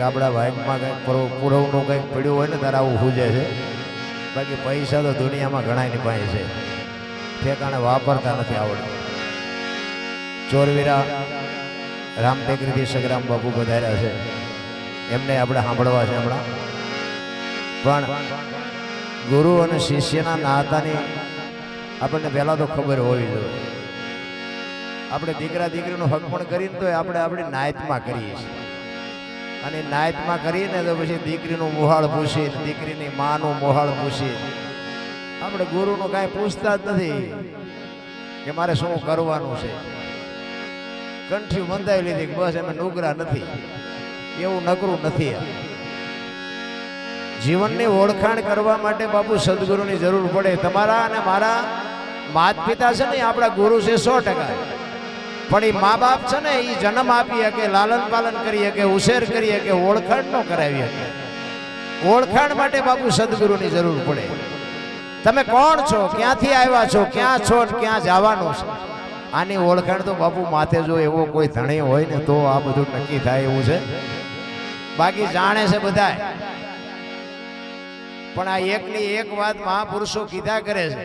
આપણા ભાઈમાં કંઈક પુરવનું કંઈક પડ્યું હોય ને ત્યારે આવું સૂજે છે. બાકી પૈસા તો દુનિયામાં ઘણાની પાસે છે, ઠેકાણે વાપરતા નથી આવડતું. ચોરવીરા રામટેકરીથી સગરામ બાપુ પધાર્યા છે, એમને આપણે સાંભળવા છે હમણાં. પણ ગુરુ અને શિષ્યના નાતાની આપણને પહેલાં તો ખબર હોવી જોઈએ. આપણે દીકરા દીકરીનું હક પણ કરીને તો આપણે આપણી નાયતમાં કરીએ છીએ, અને નાયતમાં કરીને તો પછી દીકરીનું મોહાળ પૂછી, દીકરીની માનું મોહાળ પૂછી. આપણે ગુરુનું કાંઈ પૂછતા જ નથી કે મારે શું કરવાનું છે. કંઠી બંધાવી લીધી બસ એમ નુગરા નથી, એવું નકરું નથી. જીવનની ઓળખાણ કરવા માટે બાપુ સદગુરુની જરૂર પડે. તમારા અને મારા માતા પિતા છે ને આપણા ગુરુ છે 100%. પણ એ મા બાપ છે ને એ જન્મ આપી શકે, લાલન પાલન કરી શકે, ઉછેર કરી શકે, ઓળખાણ ન કરાવી શકે. ઓળખાણ માટે બાપુ સદગુરુની જરૂર પડે. તમે કોણ છો, ક્યાંથી આવ્યા છો, ક્યાં છો, ક્યાં જવાનું છે, આની ઓળખાણ તો બાપુ માથે જો એવો કોઈ ધણી હોય ને તો આ બધું નક્કી થાય એવું છે. બાકી જાણે છે બધા, પણ આ એકની એક વાત મહાપુરુષો કીધા કરે છે,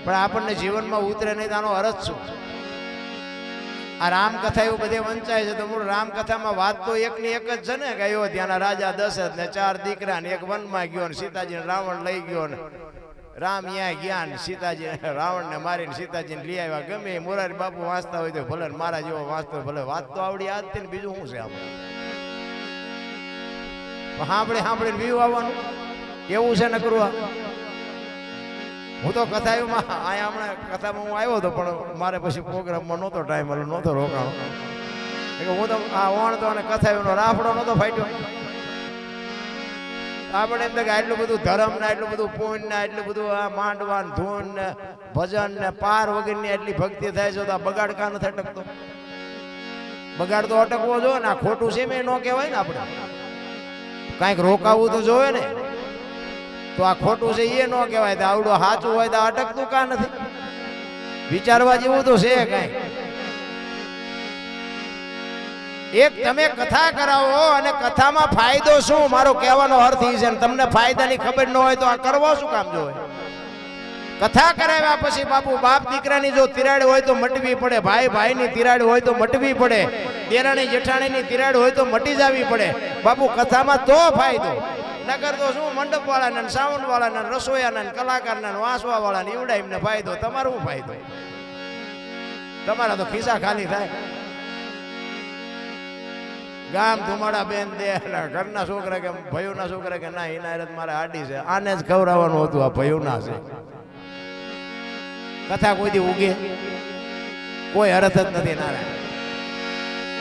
પણ આપણને જીવનમાં ઉતરે નહીં. આનો અર્થ શું? આ રામકથા એવું બધે વંચાય છે, તો મૂળ રામકથામાં વાત તો એકની એક જ છે ને કે અયોધ્યાના રાજા દશરથ ને 4 દીકરા ને એક વનમાં ગયો ને સીતાજીને રાવણ લઈ ગયો ને રામ ત્યાં ગયા ને સીતાજી રાવણને મારીને સીતાજીને લઈ આવ્યા. ગમે એ મોરારી બાપુ વાંચતા હોય તો ભલે, મારા જેવો વાંચતો હોય ભલે, વાત તો આવડી આ જ ને બીજું શું છે આપણે સાંભળીને વ્યૂ આવવાનું એવું છે ને કરવા. હું તો કથામાં અહીંયા હમણાં કથામાં હું આવ્યો હતો, પણ મારે પછી પ્રોગ્રામમાં નહોતો ટાઈમ, એટલે નહોતો રોકાણો. હું તો આ વણતો અને કથાનો રાફડો નહોતો ફાટ્યો. આપણે એમ કે એટલું બધું ધર્મ ને એટલું બધું પુણ્ય ને એટલું બધું આ માંડવાન ધૂન ને ભજન ને પાર વગરની એટલી ભક્તિ થાય છે, તો આ બગાડ કા નથી અટકતો? બગાડ તો અટકવો જોઈએ ને. આ ખોટું છે મેં ન કહેવાય ને. આપણે કાંઈક રોકાવું તો જોવે ને. તો આ ખોટું છે એ ન કહેવાય. તો આવડું સાચું હોય તો અટકતું કા નથી? વિચારવા જેવું તો છે કાંઈ. એક તમે કથા કરાવો અને કથામાં ફાયદો શું, મારો કહેવાનો અર્થ એ છે. તમને ફાયદાની ખબર ન હોય તો આ કરવો શું કામ જોવે? કથા કરાવ્યા પછી બાપુ બાપ દીકરાની જો તિરાડ હોય તો મટવી પડે, ભાઈ ભાઈની તિરાડ હોય તો મટવી પડે, દેરાણી જેઠાણીની તિરાડ હોય તો મટી જવી પડે બાપુ કથામાં, તો ફાયદો. નગર તો શું મંડપ વાળાને, સાઉન્ડ વાળાને, રસોયાને, કલાકારને, વાંસવા વાળાને એવડા એમને ફાયદો. તમારો ફાયદો? તમારા તો ખિસ્સા ખાલી થાય. ગામ ધુમાડા બેન દે, ઘરના છોકરા કે ભયોના છોકરા કે ના એના મારે આડી છે, આને જ ખવડાવવાનું હતું, આ ભયોના છે. કથા કોઈ દી ઉગે કોઈ અર્થ જ નથી. નારાયણ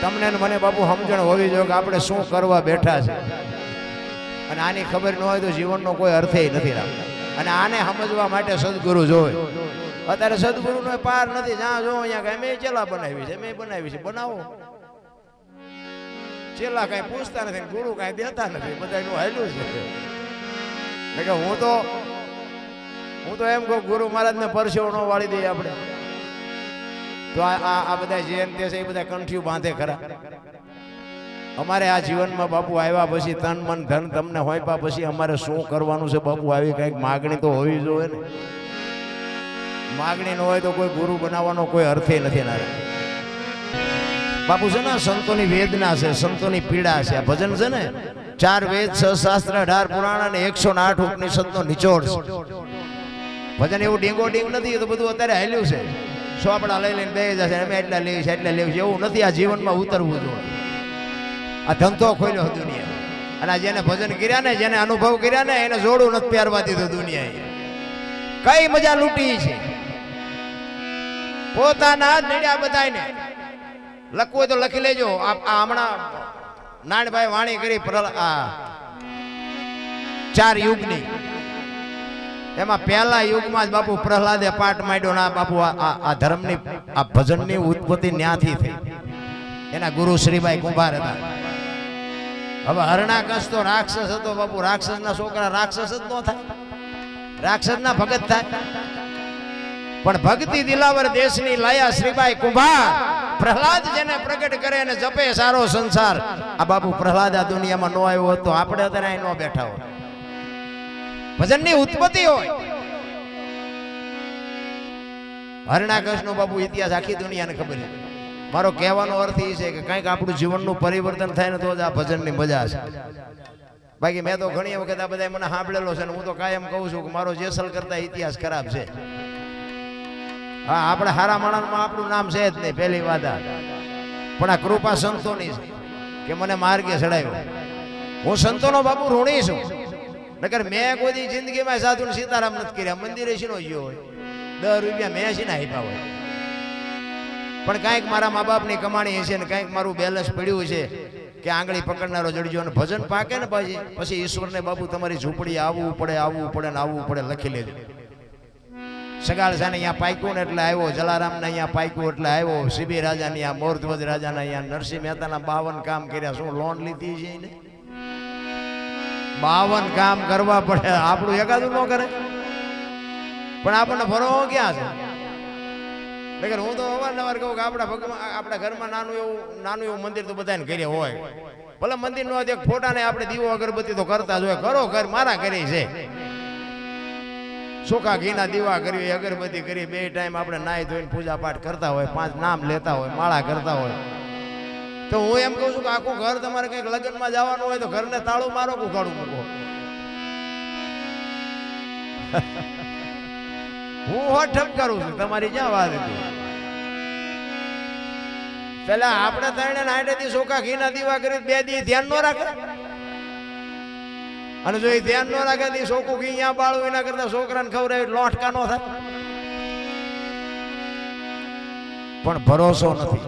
તમને મને બાપુ સમજણ હોવી જોઈએ કે આપણે શું કરવા બેઠા છે, અને આની ખબર ન હોય તો જીવનનો કોઈ અર્થ નથી રાખતો. અને આને સમજવા માટે સદગુરુ જોવે. અત્યારે સદગુરુનો પાર નથી. જ્યાં જો અહીંયા મેં ચેલા બનાવી છે, મેં બનાવી છે, બનાવો. ચેલા કઈ પૂછતા નથી, ગુરુ કઈ દેતા નથી, બધા એનું હાલ્યું છે. હું તો એમ કહું ગુરુ મહારાજ ને પરસેવો ન વાળી દઈએ આપણે તો આ બધા જેન તે છે એ બધા કંઠિયું બાંધે ખરા. અમારે આ જીવનમાં બાપુ આવ્યા પછી તન મન ધન તમને હોયપા પછી અમારે શું કરવાનું છે બાપુ? આવી કઈક માગણી તો હોવી જોઈએ ને. માગણી ન હોય તો કોઈ ગુરુ બનાવવાનો કોઈ અર્થે નથી. ના બાપુ છે ને સંતોની વેદના છે, સંતોની પીડા છે. આ ભજન છે ને 4 વેદ 6 શાસ્ત્ર 18 પુરાણ અને 108 ઉપનિષદનો નિચોડ છે. ભજન એવું ડીંગો ડીંગ નથી. તો બધું અત્યારે હાલ્યું છે, સોપડા લઈ લઈને બે જશે, અમે એટલા લેવી છે એટલા લેવી છે, એવું નથી. આ જીવનમાં ઉતરવું જોઈએ. આ ધંધો ખોલ્યો દુનિયા, અને જેને ભજન કર્યા ને, જેને અનુભવ કર્યા ને, એને જોડું નથી પહેરવા દીધું દુનિયાએ. કઈ મજા લૂંટી છે પોતાના જ નીડ્યા બધાને. લખવું હોય તો લખી લેજો. આ હમણાં નાનભાઈ વાણી કરી 4 યુગની, એમાં પહેલા યુગમાં જ બાપુ પ્રહલાદે પાઠ માંડ્યો. ના બાપુ આ ધર્મની આ ભજનની ઉત્પત્તિ ન્યાથી થઈ. એના ગુરુ શ્રીભાઈ કુંભાર હતા. હવે હરણાકશ તો રાક્ષસ હતો બાપુ. રાક્ષસના છોકરા રાક્ષસ જ ન થાય, રાક્ષસના ભગત થાય. પણ ભક્તિ દિલાવર દેશની લાયા શ્રીભાઈ કુંભાર પ્રહલાદ જેને પ્રગટ કરે અને જપે સારો સંસાર. આ બાપુ પ્રહલાદ આ દુનિયામાં નો આવ્યો હોત તો આપણે અત્યારે અહીં નો બેઠા હોત. ભજનની ઉત્પત્તિ હોય. હરણાકૃષ્ણ બાપુ ઇતિહાસ આખી દુનિયાને ખબર છે. મારો કહેવાનો અર્થ એ છે કે કંઈક આપણું જીવનનું પરિવર્તન થાય ને તો જ આ ભજનની મજા છે. બાકી મેં તો ઘણી વખત આ બધા મને સાંભળેલો છે ને હું તો કાયમ કહું છું કે મારો જેસલ કરતા ઇતિહાસ ખરાબ છે. હા, આપણે હારા માણસમાં આપણું નામ છે જ નહીં પહેલી વાત. પણ આ કૃપા સંતોની છે કે મને માર્ગે ચડાવ્યો. હું સંતોનો બાપુ ઋણી છું. નકર મેં કોઈ જિંદગીમાં સાધુ ને સીતારામ નથી કર્યા. મંદિરે શીનો ગયો હોય, 10 રૂપિયા મેં શીના આપ્યા હોય. પણ કાંઈક મારા મા બાપની કમાણી હશે ને કાંઈક મારું બેલેન્સ પડ્યું છે કે આંગળી પકડનારો જડજો અને ભજન પાકે ને પછી ઈશ્વરને બાપુ તમારી ઝૂંપડી આવવું પડે ને આવવું પડે લખી લેજો. સગાળસાને અહીંયા પાક્યું ને એટલે આવ્યો, જલારામને અહીંયા પાક્યું એટલે આવ્યો, શિબી રાજાને અહીંયા, મોરધ્વજ રાજાને અહીંયા, નરસિંહ મહેતાના 52 કામ કર્યા. શું લોન લીધી છે એને? 52 કામ કરવા પડે. આપણું એકાદું ન કરે પણ આપણને ભરો ક્યાં છે? હું તો અવારનવાર કહું કે આપણા ઘરમાં નાનું એવું મંદિર તો બધાને ઘરે હોય. ભલે મંદિર નો એક ફોટા ને આપણે દીવો અગરબત્તી તો કરતા જ હોય. કરો ઘર મારા ઘરે છે. ચોખા ઘીના દીવા કરી, અગરબત્તી કરી, 2 ટાઈમ આપણે નાહી ધોઈને પૂજા પાઠ કરતા હોય, 5 નામ લેતા હોય, માળા કરતા હોય. તો હું એમ કહું છું કે આખું ઘર તમારે કંઈક લગ્નમાં જવાનું હોય તો ઘરને તાળું મારો, ઉઘાડું મૂકો. હું હોઠપ કરું છું, તમારી ક્યાં વાત હતી? પેલા આપણે 3 ને 8 દી ચોખા ઘીના દીવા કરી 2 દી ધ્યાન ન રાખે. અને જો એ ધ્યાન ન રાખે તો ચોખ્ખું ઘી અહીંયા બાળવું એના કરતા છોકરાને ખવડાવે લોટકા ન થાય. પણ ભરોસો નથી.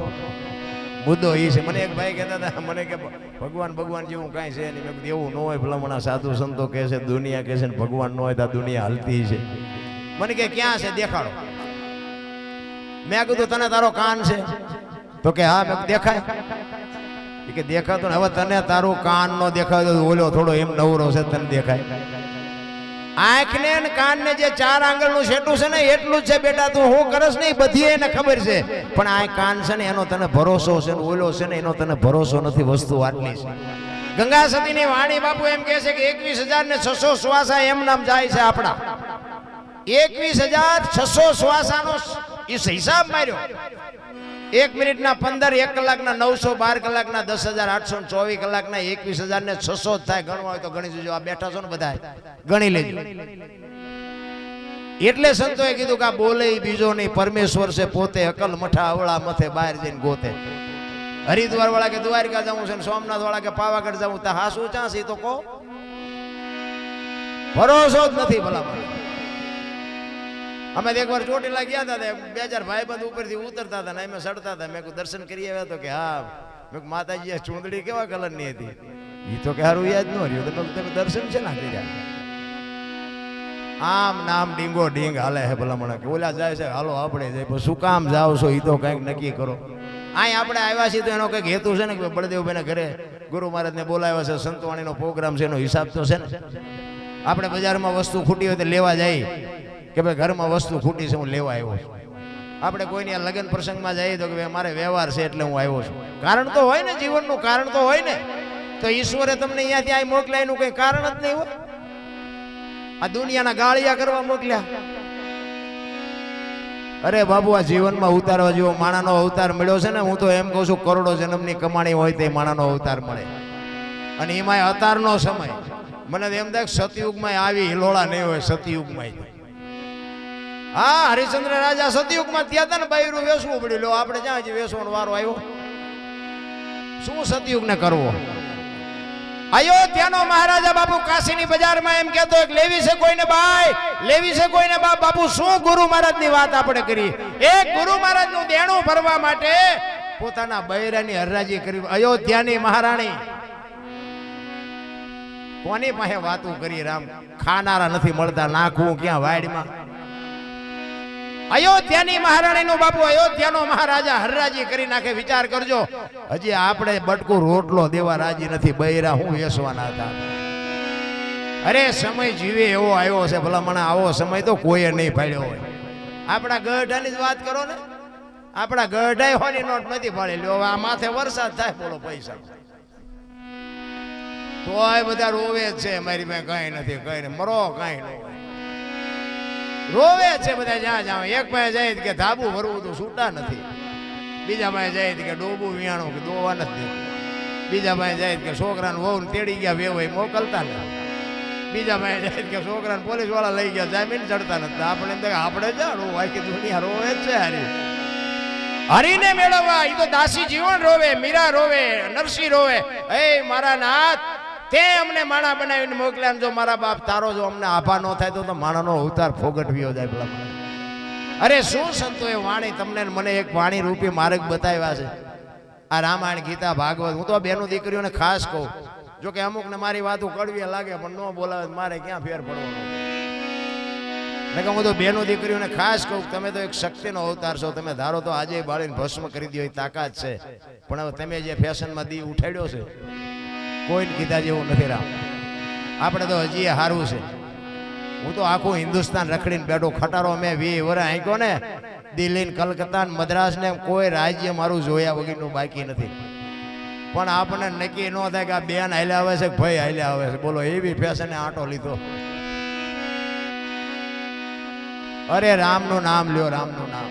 મુદ્દો એ છે. મને એક ભાઈ કહેતા હતા, મને કે ભગવાન જેવું કાંઈ છે નહીં. મેં એવું ન હોય. ભલામણા સાધુ સંતો કહે છે, દુનિયા કહે છે ને ભગવાન ન હોય તો દુનિયા હલતી છે. મને કે ક્યાં છે દેખાડો. મેં કીધું તને તારો કાન છે? તો કે હા. મેં દેખાય કે દેખાતો ને. હવે તને તારું કાન નો દેખાય તો ઓલો થોડો એમ નવરો છે તને દેખાય. આંખને ને કાનને જે 4 આંગળનું સેટું છે ને એટલું જ છે બેટા. તું હું કરસ નહીં બધી એને ખબર છે. પણ આ કાન છે ને એનો તને ભરોસો છે ને ઓલો છે ને એનો તને ભરોસો નથી. વસ્તુ આટલી છે. ગંગા સતીની વાણી બાપુ એમ કહે છે કે 21,600 શ્વાસા એમ નામ જાય છે આપણા. 21,600 શ્વાસાનો હિસાબ માર્યો. 1 મિનિટના 15, 1 કલાકના 900, 12 કલાકના 10,824 કલાકના 21,600 થાય. ગણવા હોય તો ગણી જોજો. આ બેઠા છો ને બધા ગણી લેજો. એટલે સંતોએ કીધું કે આ બોલે બીજો નહીં, પરમેશ્વર છે પોતે. અકલ મઠા અવળા મથે બહાર જઈને ગોતે. હરિદ્વાર વાળા કે દ્વારકા જવું છે, સોમનાથ વાળા કે પાવાગઢ જવું, તો હા શું ચાંસ એ તો કહો. ભરોસો જ નથી. ભલા અમે એક વાર ચોટીલા ગયા હતા, 2 4 ભાઈબંધ ઉપરથી ઉતરતા હતા ને અમે ચડતા હતા. મેં દર્શન કરી આવ્યા તો કે હા. મેં માતાજી ચૂંદડી કેવા કલરની હતી? એ તો કે હારું યાદ ન રહ્યું. તમે દર્શન છે ના કર્યા? આમ નામ ડીંગો ડીંગ હાલે છે ભલામણા. કે ઓલા જાય છે હાલો આપણે જાય. શું કામ જાવ છો? એ તો કંઈક નક્કી કરો. અહીં આપણે આવ્યા છીએ તો એનો કંઈક હેતુ છે ને કે બળદેવભાઈના ઘરે ગુરુ મહારાજને બોલાવ્યા છે, સંતવાણીનો પ્રોગ્રામ છે, એનો હિસાબ તો છે ને. આપણે બજારમાં વસ્તુ ખૂટી હોય તો લેવા જાય કે ભાઈ ઘરમાં વસ્તુ ખૂટી છે હું લેવા આવ્યો છું. આપણે કોઈની લગ્ન પ્રસંગમાં જઈએ તો કે ભાઈ મારે વ્યવહાર છે એટલે હું આવ્યો છું. કારણ તો હોય ને, જીવનનું કારણ તો હોય ને. તો ઈશ્વરે તમને અહીંયાથી અહીં મોકલ્યા એનું કંઈ કારણ જ નહીં હોય. આ દુનિયાના ગાળિયા કરવા મોકલ્યા. અરે બાબુ, આ જીવનમાં ઉતારવા જેવો માણાનો અવતાર મળ્યો છે ને. હું તો એમ કહું છું કરોડો જન્મની કમાણી હોય તે માણાનો અવતાર મળે. અને એમાં અતારનો સમય. મને એમ થાય સતયુગમાં આવી હિલોળા નહીં હોય. સતયુગમાં હા, હરિશ્ચંદ્ર રાજા સતયુગમાં ત્યાં હતા ને બૈરું વેસવું પડ્યું. લો આપણે જ્યાં હજી વેસવાનો વારો આવ્યો. શું સતયુગ ને કરવો? અયોધ્યાનો મહારાજા બાપુ કાશીની બજારમાં એમ કહેતો લેવી છે કોઈને બાઈ, લેવી છે કોઈને બાપ. બાપુ શું ગુરુ મહારાજ ની વાત આપણે કરી. એક ગુરુ મહારાજ નું દેણું ભરવા માટે પોતાના બૈરાની હરરાજી કરી. અયોધ્યાની મહારાણી કોની પાસે વાતું કરી? રામ ખાનારા નથી મળતા, નાખવું ક્યાં વાડમાં. અયોધ્યાની મહારાણી નું બાપુ, અયોધ્યાનો મહારાજા હરરાજી કરી નાખે. વિચાર કરજો, હજી આપણે બટકું રોટલો દેવા રાજી નથી. બૈરા હું વેસવાના હતા. અરે સમય જીવે એવો આવ્યો છે ભલા મને. આવો સમય તો કોઈએ નહીં પાડ્યો હોય. આપણા ગઢાની જ વાત કરો ને. આપણા ગઢાઈ હોની નોટ નથી પાડેલી. હવે આ માથે વરસાદ થાય બોલો પૈસા તોય બધા રોવે જ છે. મારી પાસે કઈ નથી, કઈ નહીં, મરો કઈ ન રોવે છે બધા. જ્યાં જાવ એક પાસે જાય કે ધાબુ ભરવું તો છૂટા નથી, બીજા પાસે જાય કે ડોબું વિયાણું કે દોવા નથી, બીજા પાસે જાય કે છોકરાને વહુ તેડી ગયા વેવાય મોકલતા નથી, બીજા પાસે જાય કે છોકરાને પોલીસ વાળા લઈ ગયા જામીન ચડતા નથી. આપણે જા રોવ, આખી દુનિયા રોવે જ છે. હરીને મેળવવા એ તો દાસી જીવન રોવે, મીરા રોવે, નરસિંહ રોવે. હે મારા નાથ, તે અમને માણા બનાવીને મોકલ્યા. જો મારા બાપ તારો જો અમને આભા ન થાય તો માણાનો અવતાર ફોગટવ્યો જાય પેલા. અરે શું સંતોએ વાણી તમને મને એક વાણી રૂપી માર્ગ બતાવ્યા છે. આ રામાયણ, ગીતા, ભાગવત. હું તો બેનો દીકરીઓને ખાસ કહું, જો કે અમુક ને મારી વાતો કડવી લાગે પણ ન બોલાવે મારે ક્યાં ફેર પડવાનો. હું તો બેનો દીકરીઓને ખાસ કહું, તમે તો એક શક્તિનો અવતાર છો. તમે ધારો તો આજે બાળીને ભસ્મ કરી દો એ તાકાત છે, પણ હવે તમે જે ફેશનમાં દી ઉઠાડ્યો છે કોઈને કીધા જેવું નથી. રામ આપણે તો હજી હારવું છે. હું તો આખું હિન્દુસ્તાન રખડીને બેઠો ખટારો. મેં 20 વર્ષ આંક્યો ને, દિલ્હી, કલકત્તા, મદ્રાસ ને કોઈ રાજ્ય મારું જોયા વગરનું બાકી નથી. પણ આપણને નક્કી ન થાય કે આ બેન હાલ્યા આવે છે કે ભાઈ હાલ્યા આવે છે. બોલો એવી ફેશને આંટો લીધો. અરે રામનું નામ લ્યો, રામનું નામ.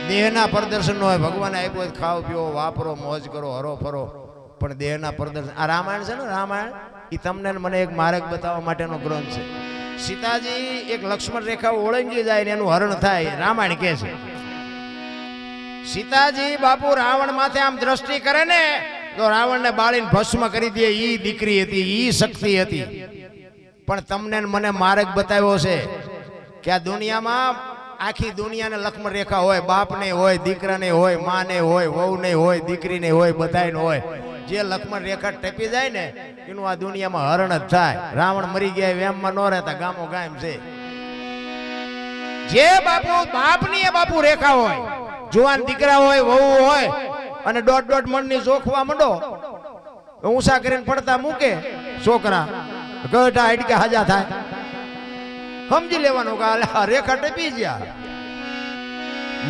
દેહના પ્રદર્શન હોય, ભગવાને આપ્યું હોય ખાઓ પીઓ વાપરો મોજ કરો હરો ફરો, પણ દેહના પ્રદર્શન. આ રામાયણ છે ને, રામાયણ એ તમને મને એક માર્ગ બતાવવા માટેનો ગ્રંથ છે. સીતાજી એક લક્ષ્મણ રેખા ઓળંગી જાય ને એનું હરણ થાય, રામાયણ કે છે. સીતાજી બાપુ રાવણ માથે આમ દ્રષ્ટિ કરે ને તો રાવણને બાળીને ભસ્મ કરી દે. ઈ દીકરી હતી, ઈ શક્તિ હતી. પણ તમને મને માર્ગ બતાવ્યો છે કે આ દુનિયામાં આખી દુનિયાને લક્ષ્મણ રેખા હોય. બાપને હોય, દીકરાને હોય, માને હોય, વહુને હોય, દીકરીને હોય, બધાને હોય. જે લક્ષ્મણ રેખા ટપી જાય ને એનું આ દુનિયામાં હરણ જ થાય. રાવણ મરી ગયા વેમમાં ન રહેતા, ગામો ગામ છે. જે બાપુ બાપની એ બાપુ રેખા હોય, જુવાન દીકરા હોય, વહુ હોય અને 1.5 મણની જોખવા માંડો, ઊંચા કરીને પડતા મૂકે છોકરા, ગઢા હાડકા હાજા થાય. સમજી લેવાનું કે રેખા ટપી ગયા.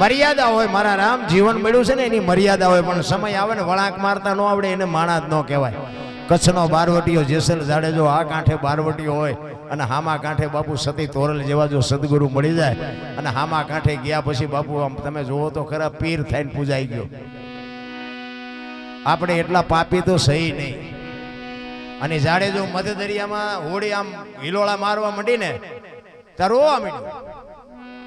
મર્યાદા હોય મારા રામ. જીવન મળ્યું છે ને એની મર્યાદા હોય, પણ સમય આવે ને વળાંક મારતા ન આવડે એને માણા જ ન કહેવાય. કચ્છનો બારવટીયો જેસલ જાડેજો આ કાંઠે બારવટીયો હોય અને હામા કાંઠે બાપુ સતી તોરલ જેવા જો સદગુરુ મળી જાય અને હામા કાંઠે ગયા પછી બાપુ આમ તમે જોવો તો ખરા પીર થઈને પૂજાઈ ગયો. આપણે એટલા પાપી તો સહી નહીં. અને જાડેજો મધ્ય દરિયામાં હોડી આમ હિલોળા મારવા માંડીને ત્યાં રોવા માંડ્યું.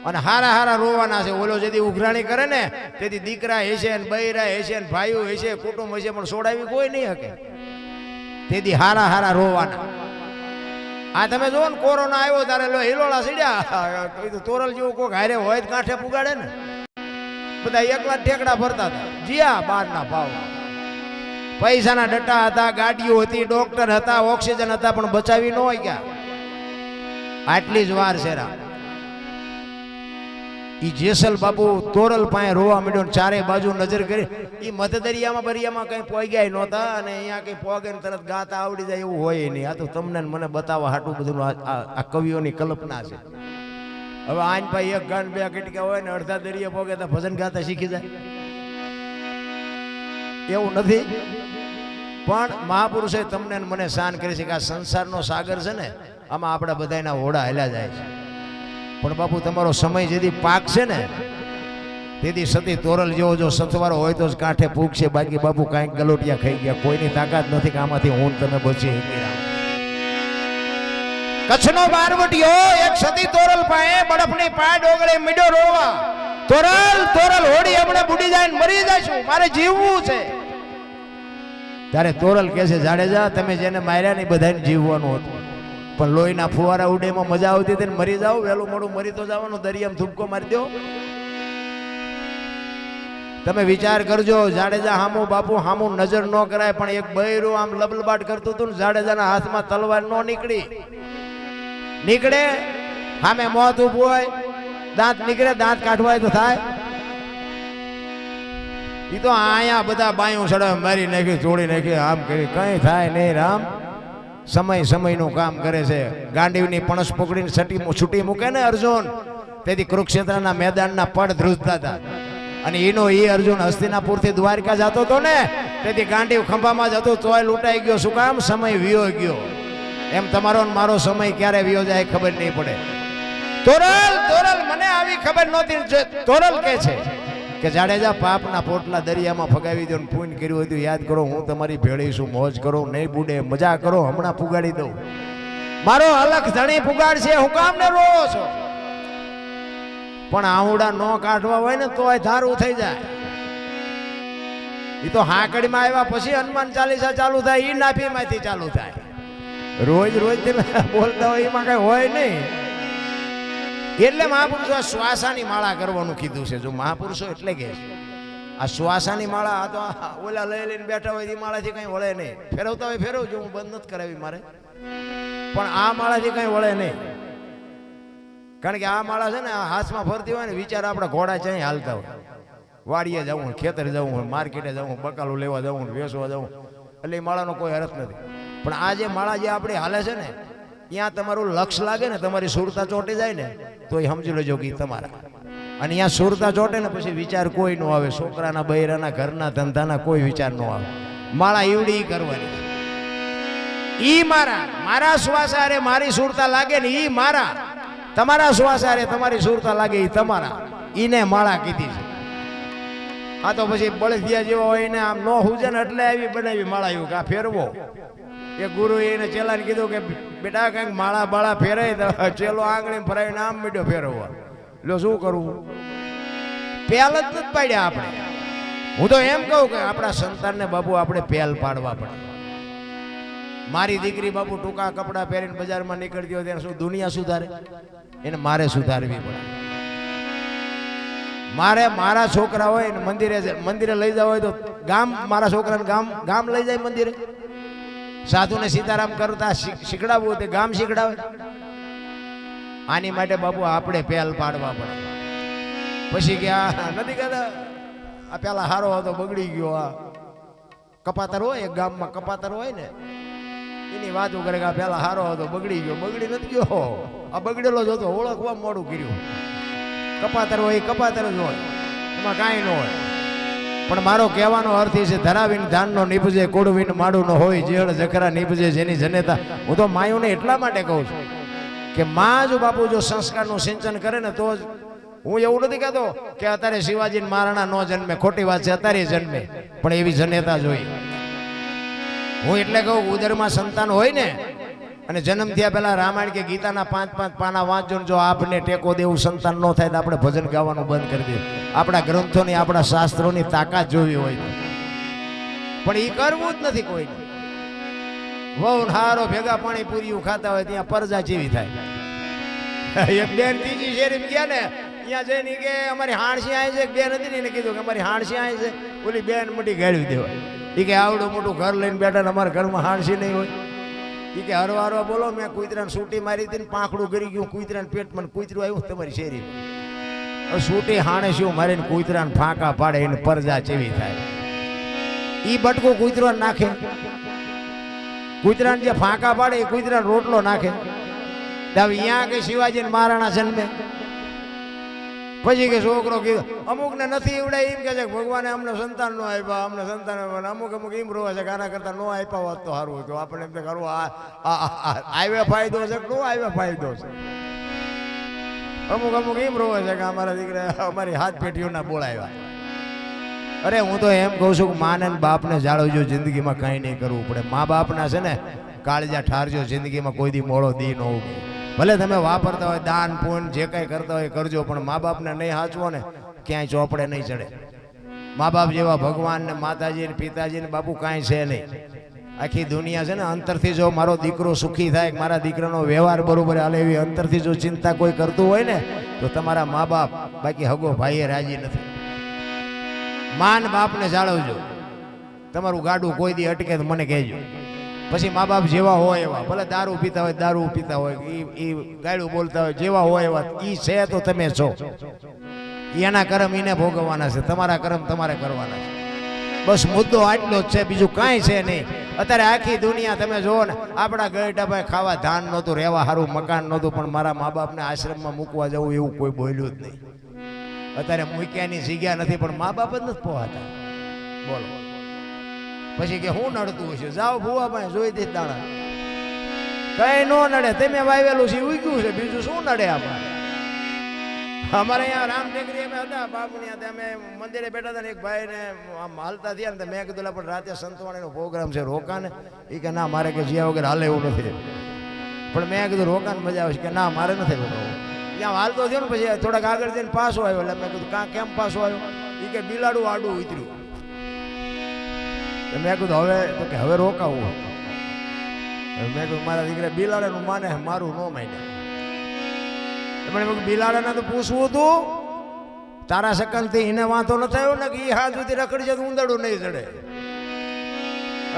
અને હારા હારા રોવાના છે. ઓલો જેથી ઉઘરાણી કરે ને તેથી દીકરા હશે ને બૈરા હશે ને ભાઈઓ હશે, કુટુંબ હશે, પણ છોડાવી કોઈ નહીં શકે. તેથી હારા હારા રોવાના. આ તમે જોવો ને કોરોના આવ્યો ત્યારે હિલોળા સીડ્યા, તોરલ જેવું કોઈક હારે હોય કાંઠે પુગાડે ને, બધા એકલા ઠેકડા ભરતા હતા. જીયા બહારના ભાવ, પૈસાના ડટ્ટા હતા, ગાડીઓ હતી, ડોક્ટર હતા, ઓક્સિજન હતા, પણ બચાવી ન હોય ક્યાં. આટલી જ વાર છે રામ. ઈ જેસલ બાપુ તોરલ પાસે રોવા માંડ્યો ને ચારે બાજુ નજર કરી. ઈ મધ્ય દરિયામાં બરિયામાં કઈ પોગ્યા નહોતા અને અહીંયા કઈ પોગે ને તરત ગાતા આવડી જાય એવું હોય નહીં. આ તો તમને મને બતાવવા હાટું બધું આ કવિઓની કલ્પના છે. હવે આન ભાઈ એક ગાન બે કટકા હોય ને અડધા દરિયા પોગે તો ભજન ગાતા શીખી જાય એવું નથી. પણ મહાપુરુષે તમને મને શાન કરી છે કે આ સંસારનો સાગર છે ને આમાં આપણા બધાના હોડા હેલા જાય છે. પણ બાપુ તમારો સમય જેથી પાક છે ને તેથી સતી તોરલ જેવો જો સથવારો હોય તો જ કાંઠે પૂગશે. બાકી બાપુ કાંઈક ગલોટિયા ખાઈ ગયા, કોઈની તાકાત નથી કે આમાંથી હું તમે બચી. કચ્છનો બારવટીયો એક સતી તોરલ પાસે બરફની પાય ડોગળે મીડો રોવા. તોરલ તોરલ હોડી હમણાં બુડી જાય ને મરી જઈશું, મારે જીવવું છે. ત્યારે તોરલ કહે છે જાડેજા તમે જેને માર્યા ને બધાને જીવવાનું હતું, પણ લોહીના ફુવારા ઉડેમાં મજા આવતી હતી ને મરી જાવ, વહેલું મોડું મરી તો જવાનું, દરિયામાં ધૂપકો મારી દો. તમે વિચાર કરજો. જાડેજા હામું બાપુ હામું નજર ન કરાય, પણ એક બૈરું આમ લબલબાટ કરતું હતું ને જાડેજાના હાથમાં તલવાર ન નીકળે. સામે મોત ઉભું હોય, દાંત નીકળે, દાંત કાઢવા તો થાય. એ તો આયા બધા બાયું સડાવે મારી નાખી, ચોડી નાખી, આમ કરી, કઈ થાય નહીં રામ. સમયનું કામ કરે છે. ગાંડીવની પણસ પકડીને છૂટી મૂકે ને અર્જુન, તેથી કુરુક્ષેત્રના મેદાનના પડ ધ્રુજતા હતા અને એનો એ અર્જુન હસ્તિનાપુરથી દ્વારકા જતો હતો ને, તેથી ગાંડીવ ખંભામાં જતો તોય લૂંટાઈ ગયો. શું કામ? સમય વિયો ગયો. એમ તમારો ને મારો સમય ક્યારે વિયો જાય ખબર નહીં પડે. તોરલ તોરલ મને આવી ખબર નહોતી. તોરલ કે છે કે જાડેજા પાપના પોટલા દરિયામાં ફગાવી દો ને પૂન કર્યું હતું યાદ કરો, હું તમારી ભેળી છું, મોજ કરો, નહીં બુડે, મજા કરો, હમણાં પુગાડી દઉં. મારો અલખ ધણી પુગાડ છે, હું કામ ને રોવો છો? પણ આવડા નો કાઢવા હોય ને તોય ધારું થઈ જાય. એ તો હાકડીમાં આવ્યા પછી હનુમાન ચાલીસા ચાલુ થાય, ઈ નાભીમાંથી ચાલુ થાય. રોજ રોજ બોલતા હોય એમાં કઈ હોય નહીં. એટલે મહાપુરુષો આ શ્વાસાની માળા કરવાનું કીધું છે. જો મહાપુરુષો એટલે કે આ શ્વાસાની માળા, આ તો ઓલા લઈ લઈને બેઠા હોય એ માળાથી કઈ વળે નહીં. ફેરવતા હોય ફેરવજો, હું બંધ નથી કરાવી મારે, પણ આ માળાથી કઈ વળે નહીં. કારણ કે આ માળા છે ને હાથમાં ફરતી હોય ને, વિચાર આપણા ઘોડા છે હાલતા હોય, વાડીએ જવું, ખેતર જવું, માર્કેટે જવું, બકાલું લેવા જવું, વેચવા જવું, એટલે એ માળાનો કોઈ અર્થ નથી. પણ આ જે માળા જે આપણે હાલે છે ને, ત્યાં તમારું લક્ષ લાગે ને, તમારી સુરતા ચોંટી જાય ને, તો એ સમજી લેજો કે તમારા. અને ત્યાં સુરતા ચોંટે ને પછી વિચાર કોઈ નો આવે, છોકરાના બૈરાના ઘરના ધંધાના કોઈ વિચાર નો આવે. માળા એવડી કરવાની. ઈ મારા મારા શ્વાસ હારે મારી સુરતા લાગે ને, ઈ મારા. તમારા શ્વાસ હારે તમારી સુરતા લાગે, ઈ તમારા. ઈને માળા કીધી છે. આ તો પછી બળદિયા જેવા હોય ને, આમ નો હુજે ને એટલે આવી બનાવી માળા. એવું કા ફેરવો એ ગુરુ એને ચેલાને કીધું કે બેટા કંઈક માળા બાળા ફેરાય તો ચેલો આંગળી ફરાવીને આમ મીડો ફેરવવા. લો શું કરવું? પહેલ જ નથી પાડ્યા આપણે. હું તો એમ કહું કે આપણા સંતાનને બાપુ આપણે પહેલ પાડવા પડે. મારી દીકરી બાપુ ટૂંકા કપડા પહેરીને બજારમાં નીકળતી હોય ત્યારે શું દુનિયા સુધારે? એને મારે સુધારવી પડે. મારે મારા છોકરા હોય ને મંદિરે લઈ જવા હોય તો ગામ, મારા છોકરાને ગામ લઈ જાય મંદિરે. સાધુને સીતારામ કરતા શીખડાવવું તે ગામ શીખડાવે. આની માટે બાપુ આપણે પહેલ પાડવા પડે. પછી કે આ નથી કહેતા આ પેલા હારો હતો બગડી ગયો, આ કપાતર હોય એક ગામમાં, કપાતર હોય ને એની વાતો કરે કે આ પેલા હારો હતો બગડી ગયો. બગડી નથી ગયો, આ બગડેલો જ હતો, ઓળખવા મોડું કર્યું. કપાતર હોય કપાતર જ હોય, એમાં કાંઈ ન હોય. પણ મારો કહેવાનો અર્થ એ છે, ધરાવીને ધાનનો નીપજે, કોડવીને માડું ન હોય, જેળ જખરા નીપજે જેની જનેતા. હું તો માયુને એટલા માટે કહું છું કે માં જો બાપુ જો સંસ્કારનું સિંચન કરે ને તો જ. હું એવું નથી કહેતો કે અત્યારે શિવાજી મહારાણા નો જન્મે, ખોટી વાત છે, અત્યારે જન્મે, પણ એવી જનેતા જોઈએ. હું એટલે કહું ઉદરમાં સંતાન હોય ને, અને જન્મ થયા પહેલા રામાયણ કે ગીતાના 5-5 પાના વાંચજો. જો આપને ટેકો દેવું સંતાન ન થાય તો આપણે ભજન ગાવાનું બંધ કરી દઈએ. આપણા ગ્રંથોની, આપણા શાસ્ત્રોની તાકાત જોવી હોય પણ એ કરવું જ નથી કોઈને. વહુ હારો ભેગા પાણી પૂરીયું ખાતા હોય ત્યાં પરજા જેવી થાય. એક બેન ત્રીજી શેરી ગયા ને, ત્યાં જઈને કે અમારી હાણસી આવી છે. બેન હતી ને એને કીધું કે અમારી હાણસી આવી છે. ઓલી બેન મોટી ગાળી દેવાય. એ કે આવડું મોટું ઘર લઈને બેઠા ને અમારા ઘરમાં હાણસી નહીં હોય. એ કે હરવા હરવા બોલો, મેં કૂતરાને સૂટી મારી હતી ને પાંખડું કરી ગયું કૂતરાને પેટમાં, કૂતરું આવ્યું તમારી શેરી. સૂટી હાણે શું મારીને કૂતરાને ફાંકા પાડે, એને પરજા ચેવી થાય. ઈ બટકું કૂતરો નાખે, કૂતરાને જે ફાંકા પાડે એ કૂતરાને રોટલો નાખે. હવે અહીંયા કે શિવાજી ને મહારાણા જન્મે. પછી કે છોકરો કીધું અમુક ને નથી એવડે, એમ કે છે ભગવાને અમને સંતાન નો આપ્યા, અમને સંતાન આપ્યા. અમુક એમ રોવા છે કે આના કરતા નો આપ્યા હોત તો સારું હતું. આપણે એમ કરવું આવ્યા ફાયદો છે કે નો આવ્યા ફાયદો છે. અમુક એમ રોવે છે કે અમારા દીકરા અમારી હાથ પેટીઓના બોલાવ્યા. અરે હું તો એમ કહું છું કે માને બાપને જાળવજો, જિંદગીમાં કંઈ નહીં કરવું પડે. મા બાપના છે ને કાળજા ઠારજો, જિંદગીમાં કોઈ દી મોડો દી ન ઉગે. ભલે તમે વાપરતા હોય દાન પુણ્ય જે કંઈ કરતા હોય કરજો, પણ મા બાપને નહીં હાચવો ને ક્યાંય ચોપડે નહીં ચડે. મા બાપ જેવા ભગવાન ને માતાજી ને પિતાજી ને બાપુ કાંઈ છે નહીં. આખી દુનિયા છે ને અંતરથી જો મારો દીકરો સુખી થાય, મારા દીકરાનો વ્યવહાર બરોબર હાલે, એવી અંતરથી જો ચિંતા કોઈ કરતું હોય ને તો તમારા મા બાપ, બાકી હગો ભાઈએ રાજી નથી. માન બાપને જાળવજો. તમારું ગાડું કોઈ દી અટકે તો મને કહેજો. પછી મા બાપ જેવા હોય એવા, ભલે દારૂ પીતા હોય, એ ગાડું બોલતા હોય, જેવા હોય એવા. ઈ છે તો તમે છો. એના કર્મ એને ભોગવવાના છે, તમારા કર્મ તમારે કરવાના છે. બસ મુદ્દો આટલો જ છે, બીજું કાંઈ છે નહીં. અત્યારે આખી દુનિયા તમે જુઓ ને, આપણા ગઈઢાભાઈ ખાવા ધાન નહોતું, રહેવા સારું મકાન નહોતું, પણ મારા મા બાપને આશ્રમમાં મૂકવા જવું એવું કોઈ બોલ્યું જ નહીં. અત્યારે મૂક્યાની જગ્યા નથી, પણ મા બાપ જ નથી પોહાતા. બોલો પછી કે હું નડતું હશે? જાઓ ભુવા ભાઈ જોઈ દે દાણા, કઈ નો નડે. તમે વાવેલું છે ઉગ્યું છે, બીજું શું નડે? આપણે અમારે અહીંયા રામટેકરી અમે હતા બાપુની, અમે મંદિરે બેઠા હતા ને એક ભાઈ ને આમ હાલતા થયા ને, મેં કીધું પણ રાતે સંતવાણીનો પ્રોગ્રામ છે, રોકાને. એ કે ના મારે કે જ્યાં વગર હાલે એવું નથી. પણ મેં કીધું રોકાને મજા આવશે, કે ના મારે નથી રોકાવું. ત્યાં હાલતો થયો ને પછી થોડાક આગળ જઈને પાછો આવ્યો. એટલે મેં કીધું કાં કેમ પાછો આવ્યો? એ કે બિલાડું આડું ઉતર્યું. મેં કીધું હવે તો કે હવે રોકાવું. મેં કીધું મારા દીકરા બિલાડાનું માને મારું ન માને. બિલાડાને તો પૂછવું હતું, તારા શકલથી એને વાંધો ન થયો ને કે એ હાથ સુધી રખડી જતું ઊંધડું નહીં ચડે.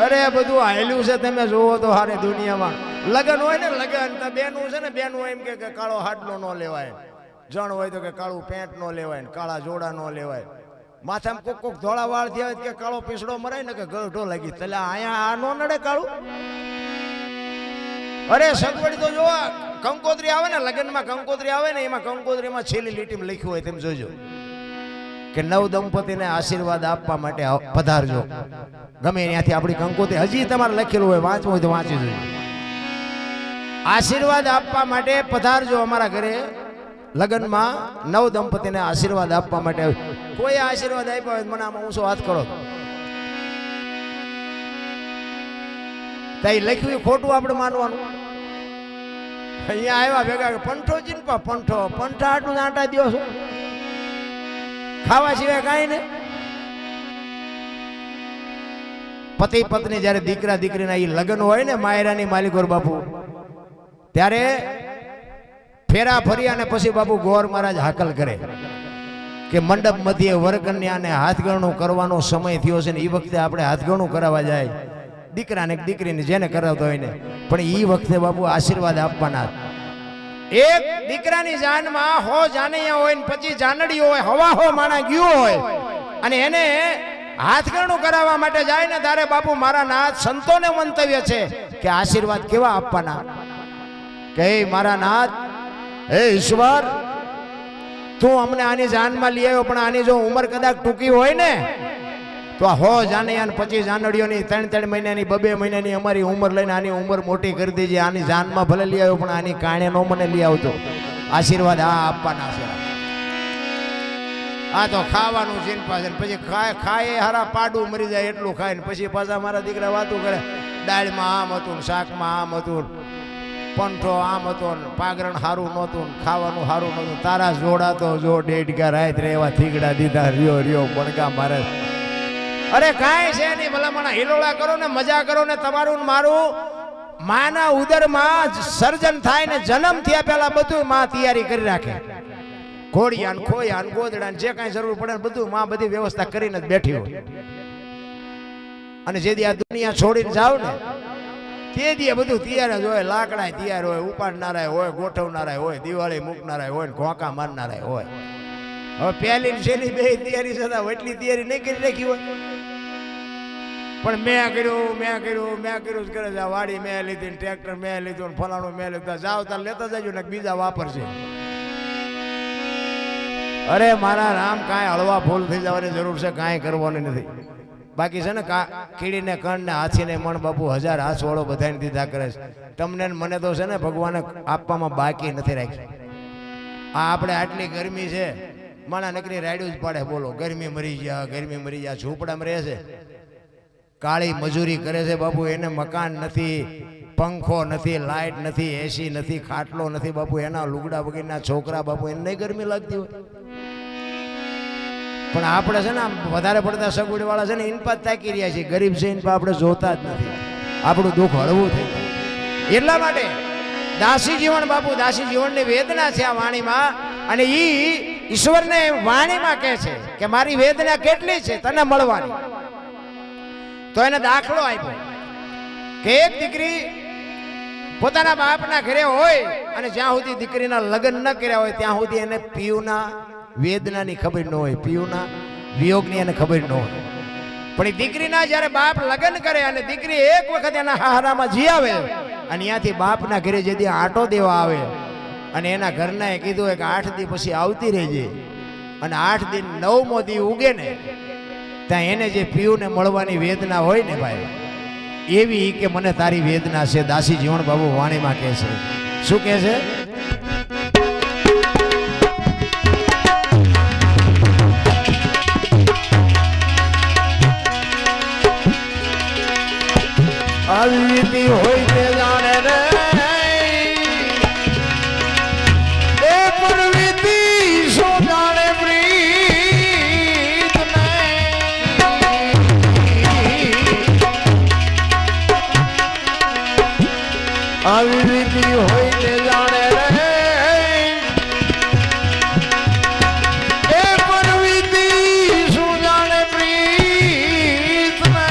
અરે બધું હાલ્યું છે, તમે જોવો તો હારે દુનિયામાં. લગન હોય ને લગન, બેનું છે ને બેનું એમ કે કાળો હાડલો ન લેવાય, જણ હોય તો કે કાળું પેન્ટ ન લેવાય, કાળા જોડા ન લેવાય. માથામાં કોક કોક ધોળા વાળ થયા કે કાળો પીસડો મરાય ને કે ગઢો લાગી. એટલે અહીંયા આ નો નડે કાળું? અરે સગવડ તો જોવા, કંકોત્રી આવે ને લગ્નમાં, કંકોત્રી આવે ને એમાં કંકોત્રીમાં છેલ્લી લીટીમાં લખ્યું હોય, તમે જોજો કે નવ દંપતીને આશીર્વાદ આપવા માટે પધારજો. ગમે ત્યાંથી આપણી કંકોત્રી હજી તમારે લખેલું હોય, વાંચવું હોય તો વાંચી જોજો. આશીર્વાદ આપવા માટે પધારજો અમારા ઘરે લગ્નમાં. નવ દંપતીને આશીર્વાદ આપવા માટે. કોઈ આશીર્વાદ આપ્યા હોય મને આમાં ઊંચો હાથ કરો. તઈ લખ્યું ખોટું આપણે માનવાનું. અહીંયા આવ્યા ભેગા પંઠો ચીનપા પંઠો પંઠા આટલું આટા દો છો, ખાવા સિવાય કાંઈ નહીં. પતિ પત્ની જયારે દીકરા દીકરીના એ લગ્ન હોય ને માયરાની માલિકોર બાપુ, ત્યારે ફેરા ફરી અને પછી બાપુ ગોર મહારાજ હાકલ કરે કે મંડપ મધ્યે વરકન્યાને હાથગણું કરવાનો સમય થયો છે ને એ વખતે આપણે હાથગણું કરાવવા જાય. દીકરાને દીકરીને જેને કરાવતો હોય ને, પણ એ વખતે બાપુ આશીર્વાદ આપવાના. એક દીકરાની જાનમાં 100 જાનૈયા હોય ને 25 જાનડીઓ હોય, હવા હો માણા ગયો હોય, અને એને હાથગણું કરાવવા માટે જાય ને ત્યારે બાપુ મારા નાથ સંતોને મંતવ્ય છે કે આશીર્વાદ કેવા આપવાના. કે મારા નાથ, હે ઈશ્વર, તું અમને આની જાનમાં લઈ આવ્યો, પણ આની જો ઉંમર કદાચ ટૂંકી હોય ને તો 100 જાનૈયા ને 25 જાનડીઓની 3-3 મહિનાની 2-2 મહિનાની અમારી ઉંમર લઈને આની ઉંમર મોટી કરી દેજે. આની જાનમાં ભલે લઈ આવ્યો, પણ આની કાણે નો મને લઈ આવતો. આશીર્વાદ આ આપવાના છે. આ તો ખાવાનું ચિંતા છે, પછી ખાય હારા પાડું મરી જાય એટલું ખાય ને પછી પાછા મારા દીકરા વાતું કરે, દાળમાં આમ હતું, શાકમાં આમ હતું, પંઠો આમ હતો, પાગરણ સારું નહોતું, ખાવાનું સારું નહોતું. તારા જોડા તો જો 1.5 રાત રેવા થીગડા દીધા, રિયો રિયો બણકા મારે. અરે કાંઈ છે નહીં, ભલામણા હિલોળા કરો ને મજા કરો ને. તમારું મારું માના ઉદરમાં સર્જન થાય ને જન્મ થયા પહેલા બધું માં તૈયારી કરી રાખે. ઘોડિયા ને ખોયા ને ગોદડા જે કાંઈ જરૂર પડે બધું માં બધી વ્યવસ્થા કરીને જ બેઠી હોય. અને જેથી આ દુનિયા છોડીને જાવ ને તે દી બધું તૈયાર જ હોય. લાકડા તૈયાર હોય, ઉપાડનારા હોય, ગોઠવનારા હોય, દિવાળી મૂકનારા હોય, ઘોંકા મારનારા હોય. હવે પહેલી છેલ્લી બે તૈયારી છતાં એટલી તૈયારી નહીં કરી રાખી હોય, પણ મેં કર્યું જ કરે છે. વાડી મેં લીધી, ટ્રેક્ટર મેં લીધું, ફલાણું મેં લીધું. જાવ તાર લેતા જજો ને બીજા વાપરશે. અરે મારા રામ, કાંઈ હળવા ફૂલ થઈ જવાની જરૂર છે, કાંઈ કરવાની નથી. બાકી છે ને કીડીને કણ ને હાથીને મણ બાપુ 1000 હાથ વાળો બધાને દીધા કરે છે. તમને મને તો છે ને ભગવાને આપવામાં બાકી નથી રાખી. આ આપણે આટલી ગરમી છે, માણા નકરી રાડ્યું જ પાડે. બોલો ગરમી મરી ગયા. ઝૂંપડામાં રહે છે, કાળી મજૂરી કરે છે બાપુ. એને મકાન નથી, પંખો નથી, લાઇટ નથી, એસી નથી, ખાટલો નથી બાપુ. એના લુગડા વગરના છોકરા બાપુ, એને નહીં ગરમી લાગતી હોય. પણ આપણે છે ને વધારે પડતા સગવડ વાળા છે ને ઇનપા તાકી રહ્યા છીએ. ગરીબ છે ઇનપા આપણે જોતા જ નથી. આપણું દુઃખ હળવું થઈ જાય. એટલા માટે દાસી જીવન બાપુ, દાસી જીવનની વેદના છે આ વાણીમાં. અને ઈશ્વરને વાણીમાં કહે છે કે મારી વેદના કેટલી છે તને મળવાની. તો એને દાખલો આપ્યો કે એક દીકરી પોતાના બાપના ઘરે હોય અને જ્યાં સુધી દીકરીના લગ્ન ન કર્યા હોય ત્યાં સુધી એને પિયુના વેદનાની ખબર ન હોય, પિયુના વિયોગની એને ખબર ન હોય. પણ એ દીકરીના જ્યારે બાપ લગ્ન કરે અને દીકરી એક વખત એના હારામાં જી આવે અને ત્યાંથી બાપના ઘરે જેથી આટો દેવા આવે અને એના ઘરનાએ કીધું કે 8 દી પછી આવતી રહેજે અને 8 દિન 9મો દી ઉગે ને ત્યાં એને જે પીયુને મળવાની વેદના હોય ને ભાઈ એવી કે મને તારી વેદના છે. દાસી જીવણ બાબુ વાણીમાં કહે છે. શું કહે છે? આવી હોય તે જાણે રે એ પરવીતિ સો જાણે પ્રીત ને આવી રીતિ હોય તે જાણે રે એ પરવીતિ સો જાણે પ્રીત ને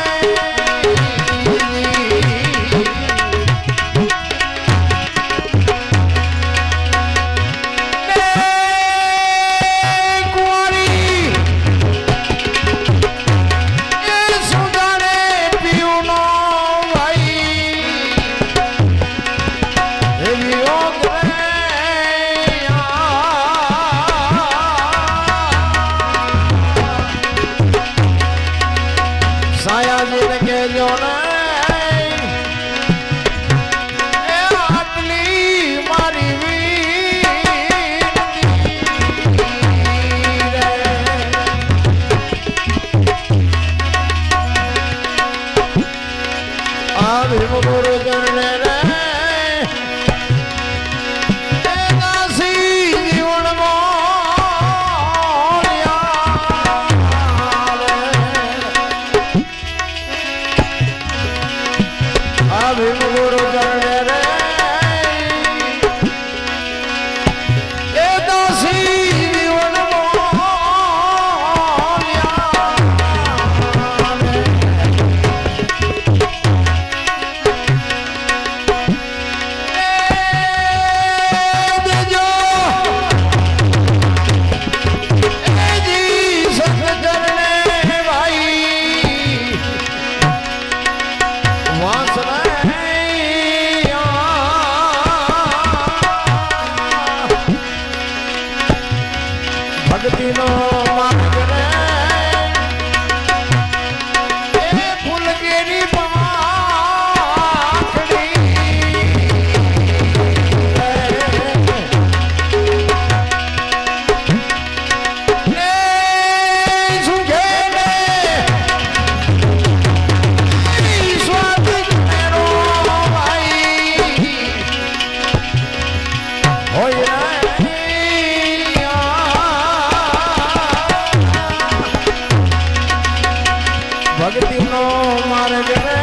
ભક્તિનો માર્ગ રે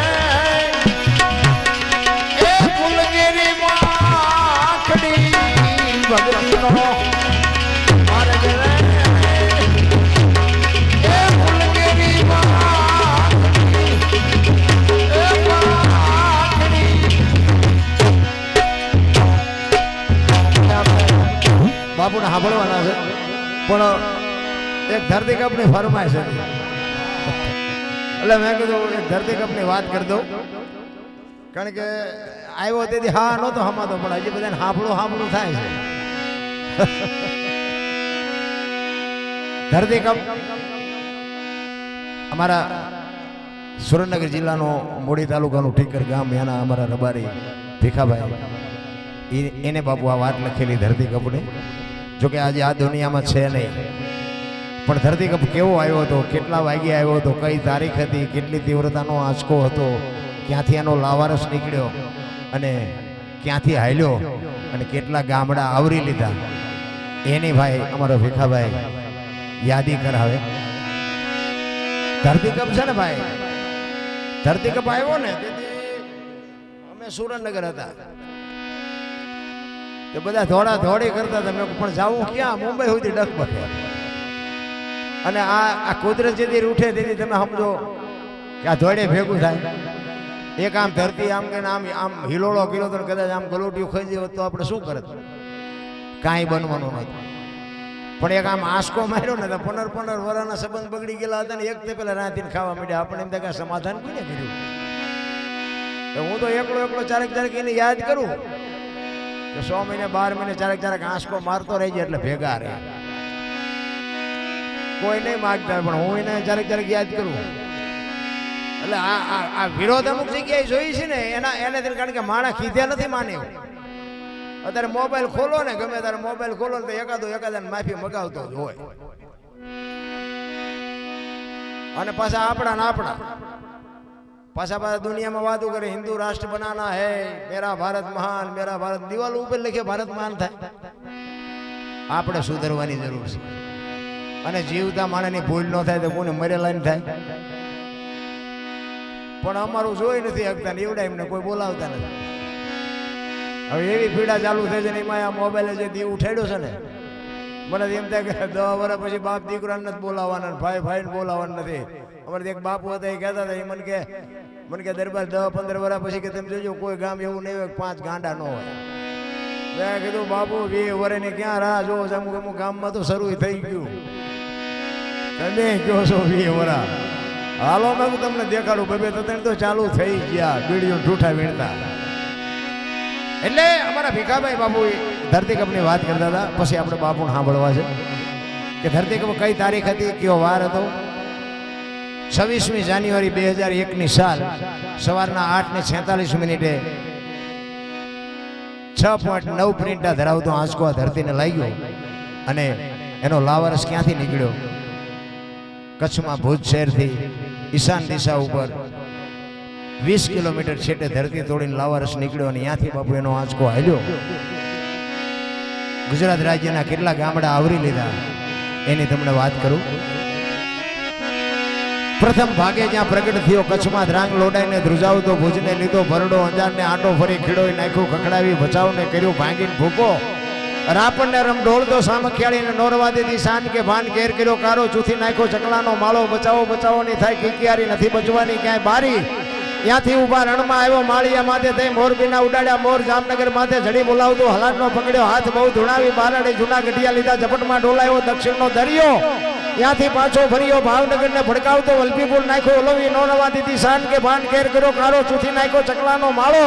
એ ફૂલગીરી માખડી ભક્તિનો માર્ગ રે એ ફૂલગીરી માખડી એ માખડી બાપુને સાંભળવાના છે પણ એક ધરતીકપની ફરમાઈશ હતી એટલે મેં કીધું એક ધરતીકપની વાત કરી દઉં કારણ કે આવ્યો તેથી હા નહોતો હમાતો પણ હજી બધાને હાંભળું થાય છે. ધરતીકપ અમારા સુરેન્દ્રનગર જિલ્લાનો મોડી તાલુકાનું ઠીકર ગામ એના અમારા રબારી ભીખાભાઈ એને બાપુ આ વાત લખેલી ધરતીકપની. જોકે આજે આ દુનિયામાં છે નહીં પણ ધરતીકપ કેવો આવ્યો હતો, કેટલા વાગે આવ્યો હતો, કઈ તારીખ હતી, કેટલી તીવ્રતાનો આંચકો હતો, ક્યાંથી એનો લાવારસ નીકળ્યો અને ક્યાંથી હાલ્યો અને કેટલા ગામડા આવરી લીધા એની ભાઈ અમારો ભીખાભાઈ યાદી કરાવે. ધરતીકપ છે ને ભાઈ, ધરતીકપ આવ્યો ને અમે સુરેન્દ્રનગર હતા તો બધા થોડા થોડી કરતા તમે પણ જાવું ક્યાં, મુંબઈ સુધી ડગબગે. અને આ કુદરત જેથી રૂઠે તેથી તમે સમજો કે આ ધોળે ભેગું થાય. એક આમ ધરતી આમ કે આમ આમ હિલોળો કર્યો તો કદાચ આમ ગલોટિયું ખાઈ જાય તો આપણે શું કરત? કાંઈ બનવાનું નથી. પણ એક આમ આંસકો માર્યો ને તો 15 વર્ષના સંબંધ બગડી ગયેલા હતા ને એક તે પેલા રાતીને ખાવા માંડ્યા. આપણે એમ થાય કે સમાધાન કોને કર્યું? તો હું તો એકલો ચારેક એને યાદ કરું કે 6 મહિને 12 મહિને ચારેક આંસકો મારતો રહી જાય એટલે ભેગા રહે. કોઈ નહીં માગતા પણ હું એને ચારેક યાદ કરું. એટલે આ વિરોધ અમુક જગ્યાએ જોઈ છે ને એને કારણ કે માણસ કીધે નથી માને. અત્યારે મોબાઈલ ખોલો ને ગમે ત્યારે મોબાઈલ ખોલો ને તો એકાદા માફી મગાવતો જ હોય. અને પાછા આપણા પાછા દુનિયામાં વાતો કરે હિન્દુ રાષ્ટ્ર બનાના હે, મેરા ભારત મહાન, મેરા ભારત. દિવાલ ઉપર લખે ભારત મહાન થાય. આપણે સુધરવાની જરૂર છે. અને જીવતા માણસની ભૂલ ન થાય તો કોને મરેલા ન થાય. પણ અમારું જોઈ નથી શકતા ને એવડા એમને કોઈ બોલાવતા નથી. હવે એવી પીડા ચાલુ થઈ છે ને એમાં આ મોબાઈલે જે દીવ ઉઠાડ્યો છે ને મને એમ થાય કે 10 વર્ષ પછી બાપ દીકરાને નથી બોલાવવાના, ભાઈને બોલાવવાના નથી. અમારે એક બાપુ હતા એ કહેતા હતા, એ મને કે દરબાર 10-15 વર્ષ પછી કે તમે જોજો કોઈ ગામ એવું નહીં હોય 5 ગાંડા ન હોય. મેં કીધું બાપુ 20 વર્ષની ક્યાં રાહ જો અમુક ગામમાં તો શરૂ થઈ ગયું. તમે કહો છો 20 વર્ષ હાલો મેં તમને દેખાડું 2-3 તો ચાલુ થઈ ગયા બીડીઓ ઠૂઠા વીણતા. એટલે અમારા ભીખાભાઈ બાપુ ધરતીકપની વાત કરતા હતા. પછી આપણે બાપુને સાંભળવા છે કે ધરતીકપ કઈ તારીખ હતી, કયો વાર હતો? 26મી જાન્યુઆરી 2001ની સાલ સવારના 8:46 6.9 પ્રિન્ટા ધરાવતો આંચકો આ ધરતીને લાગ્યો. અને એનો લાવારસ ક્યાંથી નીકળ્યો? કચ્છમાં ભુજ શહેરથી ઈશાન દિશા ઉપર 20 કિલોમીટર છેટે ધરતી તોડીને લાવારસ નીકળ્યો. અને ત્યાંથી બાપુ એનો આંચકો હાલ્યો. ગુજરાત રાજ્યના કેટલા ગામડા આવરી લીધા એની તમને વાત કરું. પ્રથમ ભાગે જ્યાં પ્રગટ થયો કચ્છમાં ધ્રાંગ લોડાઈને ધ્રુજાવતો, ભુજને લીધો ભરડો, અંજારને આટો ફરી ખીડોઈ નાખ્યું, ખખડાવી ભચાવને કર્યું ભાંગીને ભૂકો, રાપણને રમ ઢોળતો, સામખિયાળીને નોરવા દીધી શાન કે ભાન, ઘેર કર્યો કારો, ચૂથી નાખ્યો ચકલાનો માળો, બચાવો ની થાય કિકિયારી નથી બચવાની ક્યાંય બારી. ત્યાંથી ઉભા રણમાં આવ્યો માળિયા માથે થઈ, મોરબીના ઉડાડ્યા મોર, જામનગર માથે ઝડી બોલાવતો, હલાટનો પકડ્યો હાથ બહુ ધુણાવી, બારડે જૂના ગઢિયા લીધા, ઝપટમાં ડોલાયો દક્ષિણનો દરિયો. ત્યાંથી પાછો ફર્યો ભાવનગરને ભડકાવતો, વલભીપુર નાખ્યો ઓલવી, નો નવા દીધી શાન કે ભાન, ઘેર કર્યો કારો, ચૂથી નાખ્યો ચકલાનો માળો,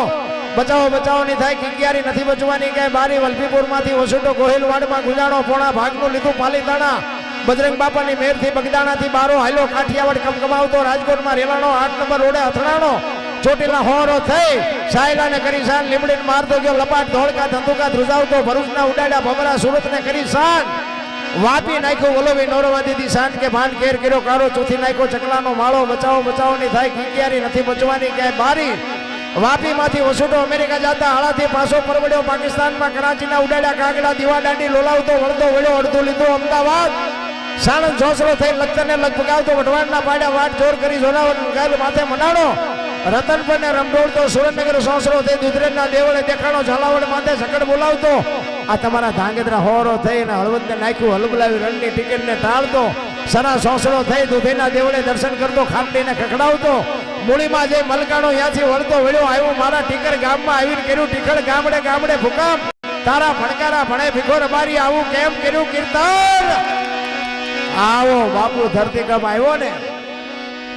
બચાવો ની થાય કિકિયારી નથી બચવાની ક્યાંય બારી. વલભીપુર માંથી વસુટો ગોહિલવાડમાં ગુજાણો, પોણા ભાગનું લીધું પાલીતાણા, બજરંગ બાપાની મેરથી બગદાણાથી બારો હાલ્યો, કાઠિયાવાડ કમકમાવતો, રાજકોટમાં રેલાણો, 8 નંબર રોડે અથડાણો, ચોટીલા હોરો થઈ, સાયલાને કરી શાન, લીમડીને મારતો ગયો લપાટ, ધોળકા ધંધુકા ધ્રુજાવતો, ભરૂચના ઉડાડ્યા ભમરા, સુરતને કરી શાન, વાપી નાખ્યો ઓલોવી, નોરવા દીધી શાન કે ભાન, ઘેર કર્યો કારો, ચૂથી નાખ્યો ચકલાનો માળો, બચાવો ની થાય કિકિયારી નથી બચવાની ક્યાંય બારી. વાપી માંથી વસુટો અમેરિકા જતા, હાળાથી પાછો પરવડ્યો પાકિસ્તાનમાં, કરાચીના ઉડાડ્યા કાગડા, દીવા દાંડી લોલાવતો, વળતો વળ્યો અડધું લીધું અમદાવાદ, સાણંદ જોસરો થઈ લખતરને લગભગાવતો, વઢવાણના પાડ્યા વાટ જોર કરી, જોરાવર ગાલ માથે મનાડો, રતનપરને રમડોળતો, સુરેન્દ્રનગર સોસરો થઈ, દુધરેજના દેવળે દેખાણો, ઝાલાવડ માથે સકડ બોલાવતો, આ તમારા ધાંગધ્રા હોરો થઈને હળવદને નાખ્યું, હલબલાવી રણની ટિકિટને ટાળતો, સરા સોસરો થઈ, દુધેના દેવળે દર્શન કરતો, ખામડીને ખખડાવતો, મૂળીમાં જઈ મલકાણો, ત્યાંથી વળતો વળ્યો આવ્યો મારા ટીકર ગામમાં આવીને કર્યું ટીકડ, ગામડે ભૂકંપ, તારા ભણકારા ભણે ભીખો રબારી, આવું કેમ કર્યું કીર્તન. આવો બાપુ ધરતીકંપ આવ્યો ને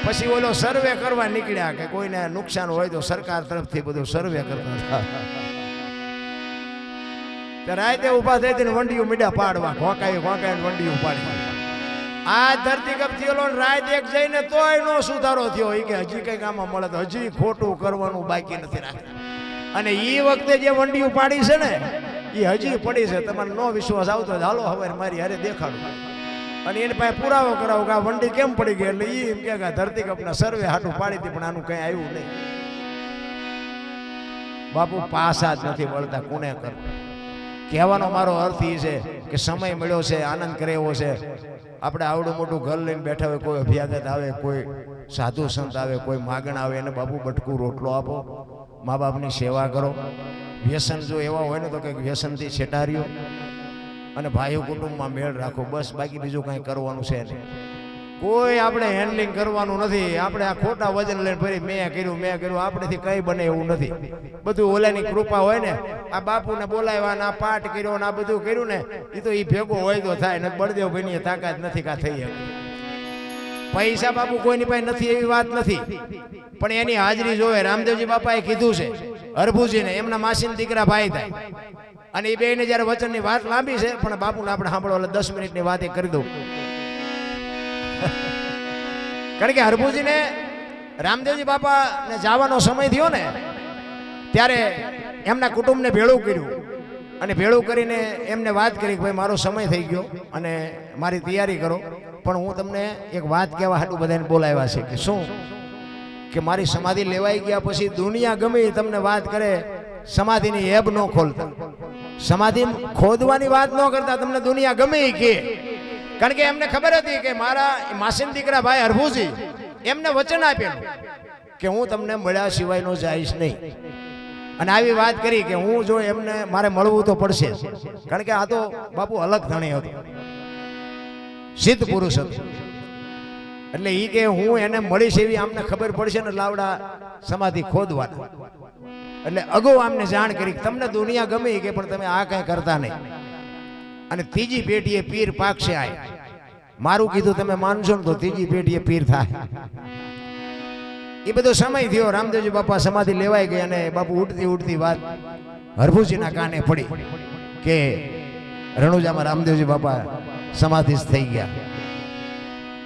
પછી ઓલો સર્વે કરવા નીકળ્યા કે કોઈને નુકસાન હોય તો સરકાર તરફથી બધું સર્વે કરતા. રાતે ઉભા થઈ વંડીયું મીડા પાડવા, ખોકાઈ વંડીયું પાડવા. આ ધરતીકંપ થયેલો રાત એક જઈને તોય નો સુધારો થયો. એ કે હજી કઈક આમાં મળે તો હજી ખોટું કરવાનું બાકી નથી રાખ્યું. અને એ વખતે જે વંડીયું પાડી છે ને એ હજી પડી છે. તમારે નો વિશ્વાસ આવતો હાલો હવે મારી હારે દેખાડું અને એની પાસે પુરાવો કરાવો કે આ વંડી કેમ પડી ગઈ. એટલે એ એમ કે ધરતીકંપના સર્વે હાટું પાડી હતી પણ આનું કઈ આવ્યું નહીં. બાપુ પાસા જ નથી વળતા કોને કર. કહેવાનો મારો અર્થ એ છે કે સમય મળ્યો છે, આનંદ કરે એવો છે. આપણે આવડું મોટું ઘર લઈને બેઠા હોય, કોઈ અભ્યાગત આવે, કોઈ સાધુ સંત આવે, કોઈ માગણ આવે, એને બાપુ બટકું રોટલો આપો, મા બાપની સેવા કરો. વ્યસન જો એવા હોય ને તો કંઈક વ્યસનથી છેટાર્યો અને ભાઈઓ કુટુંબમાં મેળ રાખો, બસ. બાકી બીજું કાંઈ કરવાનું છે નહીં. કોઈ આપણે હેન્ડલિંગ કરવાનું નથી. આપણે આ ખોટા વજન લઈને ફરી મેં કર્યું આપણેથી કઈ બને એવું નથી. બધું ઓલાની કૃપા હોય ને. આ બાપુને બોલાવ્યા ને આ પાઠ કર્યો ને આ બધું કર્યું ને એ તો એ ભેગો હોય તો થાય ને. બળદેવ ભાઈની તાકાત નથી કા થઈ શકે. પૈસા બાપુ કોઈની પાસે નથી એવી વાત નથી, પણ એની હાજરી જોવે. રામદેવજી બાપાએ કીધું છે હરભુજીને એમના માસીના દીકરા ભાઈ થાય, અને એ બેને જયારે વચનની વાત લાંબી છે પણ બાપુને આપણે સાંભળો એટલે 10 મિનિટની વાત કરી દઉં. કારણ કે હરભુજીને રામદેવજી બાપાને જવાનો સમય થયો ને ત્યારે એમના કુટુંબને ભેળું કર્યું અને ભેળું કરીને એમને વાત કરી કે ભાઈ મારો સમય થઈ ગયો અને મારી તૈયારી કરો, પણ હું તમને એક વાત કહેવા હાટું બધાને બોલાવ્યા છે. કે શું? કે મારી સમાધિ લેવાઈ ગયા પછી દુનિયા ગમે તમને વાત કરે, સમાધિની હેબ ન ખોલતા, સમાધિ ખોદવાની વાત ન કરતા, તમને દુનિયા ગમે કે. કારણ કે એમને ખબર હતી કે મારા માસીના દીકરા ભાઈ હરભુજી એમને વચન આપેલું કે હું તમને મળ્યા સિવાય નો જઈશ નહીં. અને આવી વાત કરી કે હું જો એમને મારે મળવું તો પડશે, કારણ કે આ તો બાપુ અલગ ધણી હતો, સિદ્ધ પુરુષ હતો. એટલે ઈ કે હું એને મળીશ એવી આમને ખબર પડશે ને લાવડા સમાધિ ખોદવાના. એટલે અગાઉ આમને જાણ કરી તમને દુનિયા ગમે કે પણ તમે આ કઈ કરતા નહીં. અને ત્રીજી પેઢીએ પીર પાકશે. આ મારું કીધું તમે માનશો ને તો ત્રીજી પેઢીએ પીર થાય. એ બધો સમય થયો. રામદેવજી બાપા સમાધિ લેવાઈ ગઈ અને બાપુ ઉઠતી વાત હરભુજીના કાને પડી કે રણુજામાં રામદેવજી બાપા સમાધિ થઈ ગયા.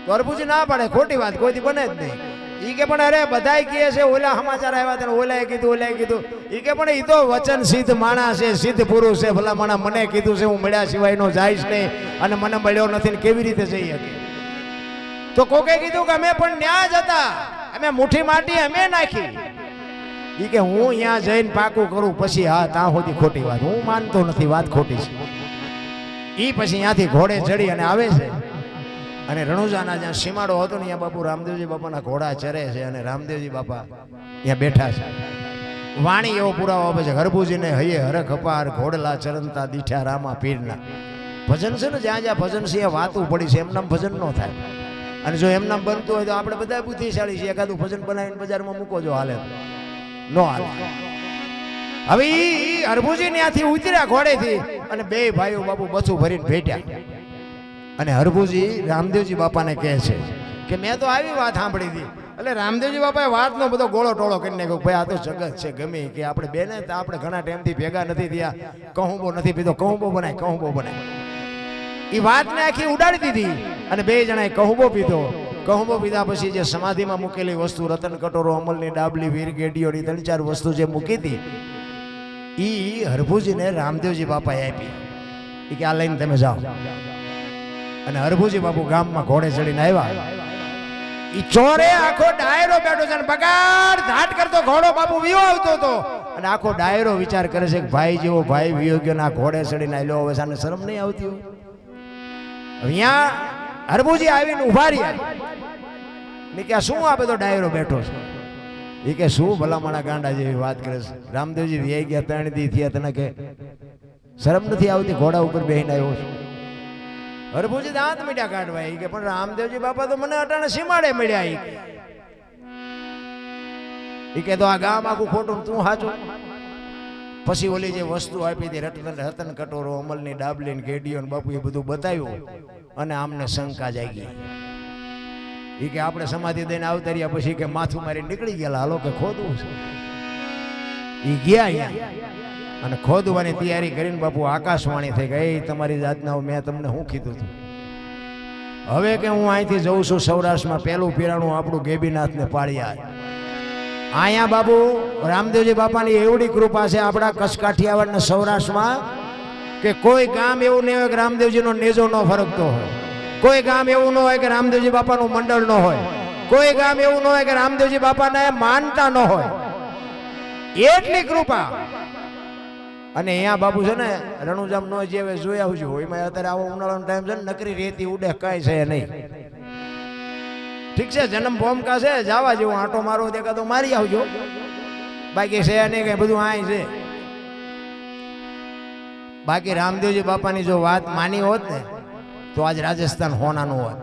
તો હરભુજી ના પાડે, ખોટી વાત કોઈથી બને જ નહીં. ઈ કે પણ અરે બધાય કહે છે ઓલા સમાચાર આવ્યા હતા, ઓલાએ કીધું. ઈ કે પણ ઈ તો વચન સિદ્ધ માણસ છે, સિદ્ધ પુરુષ છે. ભલા માણા મને કીધું છે હું મળ્યા સિવાય નો જઈશ નહીં, અને મને મળ્યો નથી ને કેવી રીતે જઈ શકે? તો કોકે કીધું કે અમે પણ ન્યા જ હતા, અમે મુઠ્ઠી માટી અમે નાખી. ઈ કે હું અહીંયા જઈને પાકું કરું પછી હા ત્યાં સુધી ખોટી વાત. હું માનતો નથી, વાત ખોટી છે. ઈ પછી ત્યાંથી ઘોડે ચડી અને આવે છે. અને રણુજાના જ્યાં સીમાડો હતો ને ત્યાં બાપુ રામદેવજી બાપાના ઘોડા ચરે છે અને રામદેવજી બાપા ત્યાં બેઠા છે. વાણી એવો પુરાવો આપે છે હરભુજીને હૈયે હરખ અપાર ઘોડલા ચરણતા દીઠા રામા પીરના. ભજન છે ને જ્યાં જ્યાં ભજન છે વાતું પડી છે, એમનામ ભજન ન થાય. અને જો એમનામ બનતું હોય તો આપણે બધા બુદ્ધિશાળી છીએ, એકાદું ભજન બનાવીને બજારમાં મૂકો જો હાલે નો હાલે. હવે હરભુજી ત્યાંથી ઉતર્યા ઘોડેથી અને બે ભાઈઓ બાપુ બચું ભરીને ભેટ્યા. અને હરભુજી રામદેવજી બાપાને કહે છે કે મેં તો આવી વાત સાંભળી હતી. એટલે રામદેવજી બાપાએ વાતનો બધો ગોળો ટોળો કરીને કહ્યું ભાઈ આ તો જગત છે ગમે કે આપણે બેને આપણે ઘણા ટાઈમથી ભેગા નથી થયા, કહુંબો નથી પીધો, કહુંબો બનાય. એ વાતને આખી ઉડાડી દીધી અને બે જણાએ કહુંબો પીધો. કહુંબો પીધા પછી જે સમાધિમાં મૂકેલી વસ્તુ રતન કટોરો, અમલની ડાબલી, વીર ગેડીઓની 3-4 વસ્તુ જે મૂકી હતી એ હરભુજીને રામદેવજી બાપાએ આપી. એ કે આ લઈને તમે જાઓ. અને હરભુજી બાપુ ગામમાં ઘોડે ચડીને આવ્યા. ઈ ચોરે આખો ડાયરો બેઠો છે અને બગાડ ધાટ કરતો ઘોડો બાપુ વિયો આવતો હતો. અને આખો ડાયરો વિચાર કરે છે કે ભાઈ જેવો ભાઈ વિયો ગયો ના ઘોડે ચડીને આવ્યો, હવે સાને શરમ નહીં આવતી હોય? અહીંયા હરભુજી આવીને ઉભા રહ્યા ને કે શું આ બધો ડાયરો બેઠો છે? એ કે શું ભલા માણા ગાંડા જેવી વાત કરે છે? રામદેવજી વિયાઈ ગયા 3 દી થયા, તને કે શરમ નથી આવતી? ઘોડા ઉપર બેહીને આવ્યો છું. હરભુજી દાંત મીઠા કાઢવા. કે પણ રામદેવજી બાપા તો મને અટાણે સીમાડે મળ્યા. ઈ કે તો આ ગામ આખું ખોટું, તું હાચું. પછી ઓલી જે વસ્તુ આપી હતી રતન કટોરો, અમલની ડાબલી ને ગેડીઓ ને બાપુ એ બધું બતાવ્યું અને આમને શંકા જાગી. ઈ કે આપણે સમાધિ દઈને આવતા રહ્યા પછી કે માથું મારી નીકળી ગયેલા, હાલો કે ખોદવું છે. ઈ ગયા અને ખોદવાની તૈયારી કરીને બાપુ આકાશવાણી થઈ ગઈ, તમારી જાતના મેં તમને શું કીધું હતું? હવે કે હું અહીંથી જઉં છું સૌરાષ્ટ્રમાં, પહેલું પીરાણું આપણું ગેબીનાથને પાળ્યા. અહીંયા બાપુ રામદેવજી બાપાની એવડી કૃપા છે આપણા કચ્છ કાઠિયાવાડ ને સૌરાષ્ટ્રમાં કે કોઈ ગામ એવું નહીં હોય કે રામદેવજીનો નેજો ન ફરકતો હોય, કોઈ ગામ એવું ન હોય કે રામદેવજી બાપાનું મંડળ ન હોય, કોઈ ગામ એવું ન હોય કે રામદેવજી બાપાને માનતા ન હોય. એટલી કૃપા. અને અહીંયા બાપુ છે ને રણુજામ નો જેવે જોઈ આવજો. એમાં અત્યારે આવો ઉનાળાનો ટાઈમ છે ને, નકરી રેતી ઉડે કઈ છે નહીં. ઠીક છે જન્મ ભૂમકા છે, જવા જેવું આંટો મારો દેખા તો મારી આવજો, બાકી છે નહીં કઈ, બધું આય છે. બાકી રામદેવજી બાપાની જો વાત માની હોત ને તો આજ રાજસ્થાન હોનાનું હોત.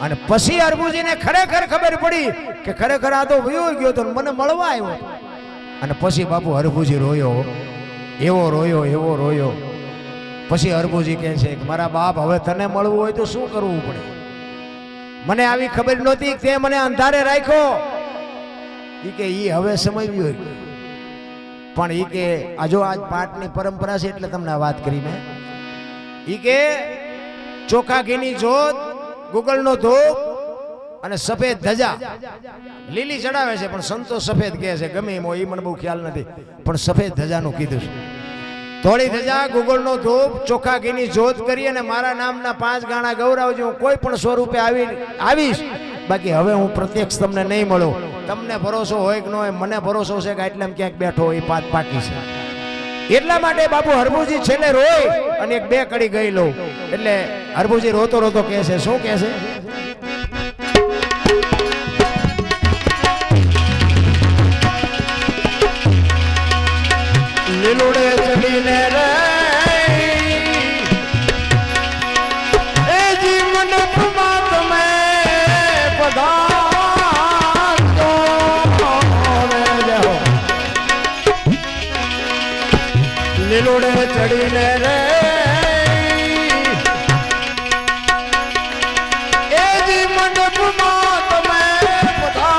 અને પછી હરભુજીને ખરેખર ખબર પડી કે ખરેખર આ તો વયો ગયો તો મને મળવા આવ્યો. અને પછી બાપુ હરભુજી રોયો, એવો રોયો. પછી હરભુજી કહે છે કે મારા બાપ હવે તને મળવું હોય તો શું કરવું પડે? મને આવી ખબર નહોતી, તે મને અંધારે રાખ્યો. ઈ કે ઈ હવે સમજ્યો, પણ ઈ કે આજો આજ પાઠની પરંપરા છે એટલે તમને વાત કરી મેં. ઈ કે ચોખા ઘીની જોત, ગુગળનો ધૂપ અને સફેદ ધજા. લીલી ચડાવે છે પણ સંતો સફેદ કહે છે, ગમે એમ એ મને બહુ ખ્યાલ નથી, પણ સફેદ ધજાનું કીધું છે. થોડી ધજા, ગુગળનો ધૂપ, ચોખા ઘીની જોત કરી અને મારા નામના 5 ગાણા ગૌરાવજો. હું કોઈ પણ સ્વરૂપે આવીશ, બાકી હવે હું પ્રત્યક્ષ તમને નહીં મળું. તમને ભરોસો હોય કે ન હોય, મને ભરોસો છે કે એટલે ક્યાંક બેઠો હોય પાત પાકી છે. એટલા માટે બાપુ હરભુજી છેલ્લે રોય અને 1-2 કડી ગઈ લો. એટલે હરભુજી રોતો કહે છે, શું કહે છે? લીલુડે ચડીને રે એ જીવન પરમાત્મે પધારતો રે જાઓ. લીલુડે ચડીને રે એ જીવન પરમાત્મે પધારજો.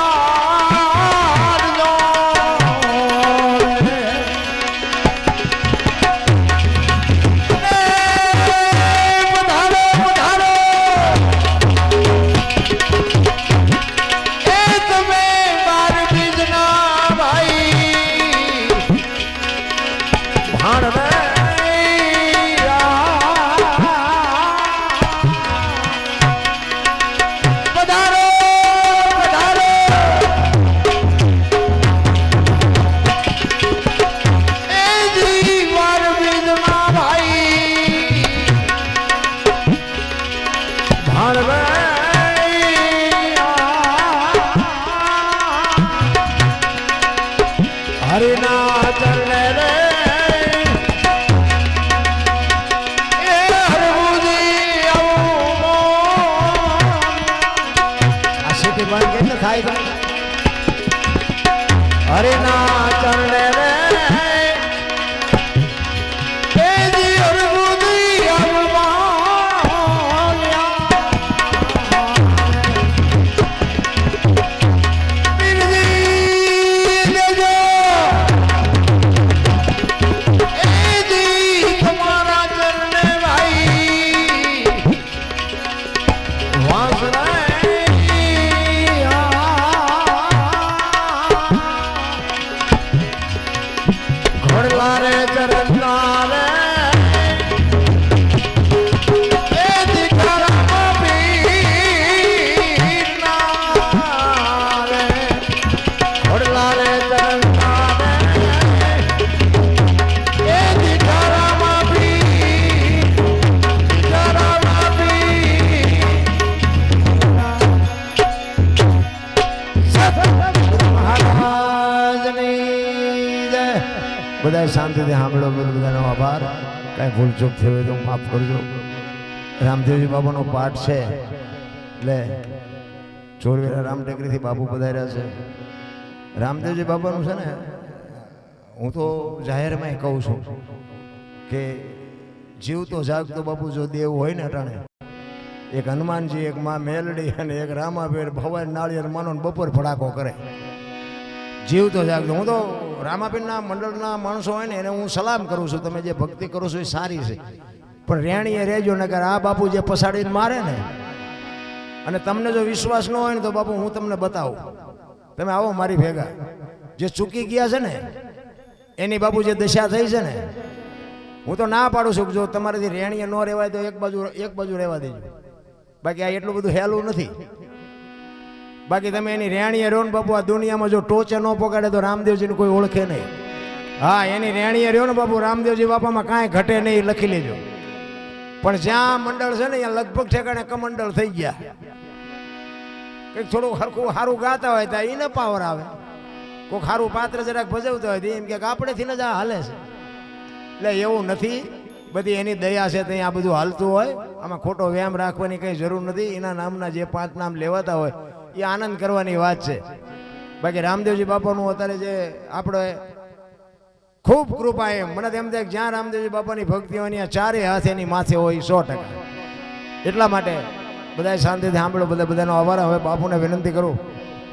હરે ના ચરણે રે એ જી હરભુજી તમારા ચરણે ભાઈ વાસણા બધા શાંતિથી સાંભળો. બધાનો આભાર. કાંઈ ભૂલચૂક થઈ હોય તો માફ કરજો. રામદેવજી બાબાનો પાઠ છે એટલે ચોરવેરા રામટેકરીથી બાપુ પધાર્યા છે. રામદેવજી બાબાનું છે ને, હું તો જાહેરમાં કહું છું કે જીવતો જાગતો બાપુ જો દેવ હોય ને અટાણે, એક હનુમાનજી, એક માં મેલડી અને એક રામાબેન ભવાઈ નાળિયેર માનો બપોર ફડાકો કરે. જીવતો જાગતો. હું તો રામાબેનના મંડળના માણસો હોય ને એને હું સલામ કરું છું, તમે જે ભક્તિ કરો છો એ સારી છે, પણ રેણીએ રહેજો નકર આ બાપુ જે પસાડીને મારે ને. અને તમને જો વિશ્વાસ ન હોય ને તો બાપુ હું તમને બતાવું, તમે આવો મારી ભેગા. જે ચૂકી ગયા છે ને એની બાપુ જે દશા થઈ છે ને, હું તો ના પાડું છું કે જો તમારાથી રેણીએ ન રહેવાય તો એક બાજુ રહેવા દેજો, બાકી આ એટલું બધું હેલું નથી. બાકી તમે એની રેણીએ રહ્યો ને બાપુ, આ દુનિયામાં જો ટોચે ન પગાડે તો રામદેવજીને કોઈ ઓળખે નહીં. હા, એની રેણીએ રહ્યો ને બાપુ, રામદેવજી બાપામાં કાંઈ ઘટે નહીં, લખી લેજો. પણ જ્યાં મંડળ છે ને ત્યાં લગભગ ઠેકાણે કમંડળ થઈ ગયા. કંઈક થોડું હરખું સારું ગાતા હોય તો એને પાવર આવે, કોઈક સારું પાત્ર જરાક ભજવતા હોય તો એમ કે આપણેથી જ આ હાલે છે. એટલે એવું નથી, બધી એની દયા છે ત્યાં આ બધું હાલતું હોય. આમાં ખોટો વ્યાયામ રાખવાની કંઈ જરૂર નથી. એના નામના જે 5 નામ લેવાતા હોય એ આનંદ કરવાની વાત છે. બાકી રામદેવજી બાપાનું અત્યારે જે આપણે ખૂબ કૃપા એમ મને તેમ થાય જ્યાં રામદેવજી બાપાની ભક્તિ હોય ત્યાં ચારે હાથ એની માથે હોય 100%. એટલા માટે બધા શાંતિથી સાંભળો, બધાનો આભાર. હવે બાપુને વિનંતી કરું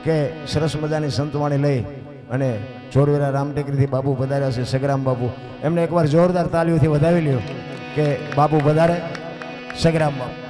કે સરસ મજાની સંતવાણી લઈ અને ચોરવેરા રામટેકરીથી બાપુ પધાર્યા છે, સગરામ બાપુ. એમને એકવાર જોરદાર તાલીઓથી વધાવી લ્યો કે બાપુ પધારે, સગરામ બાપુ.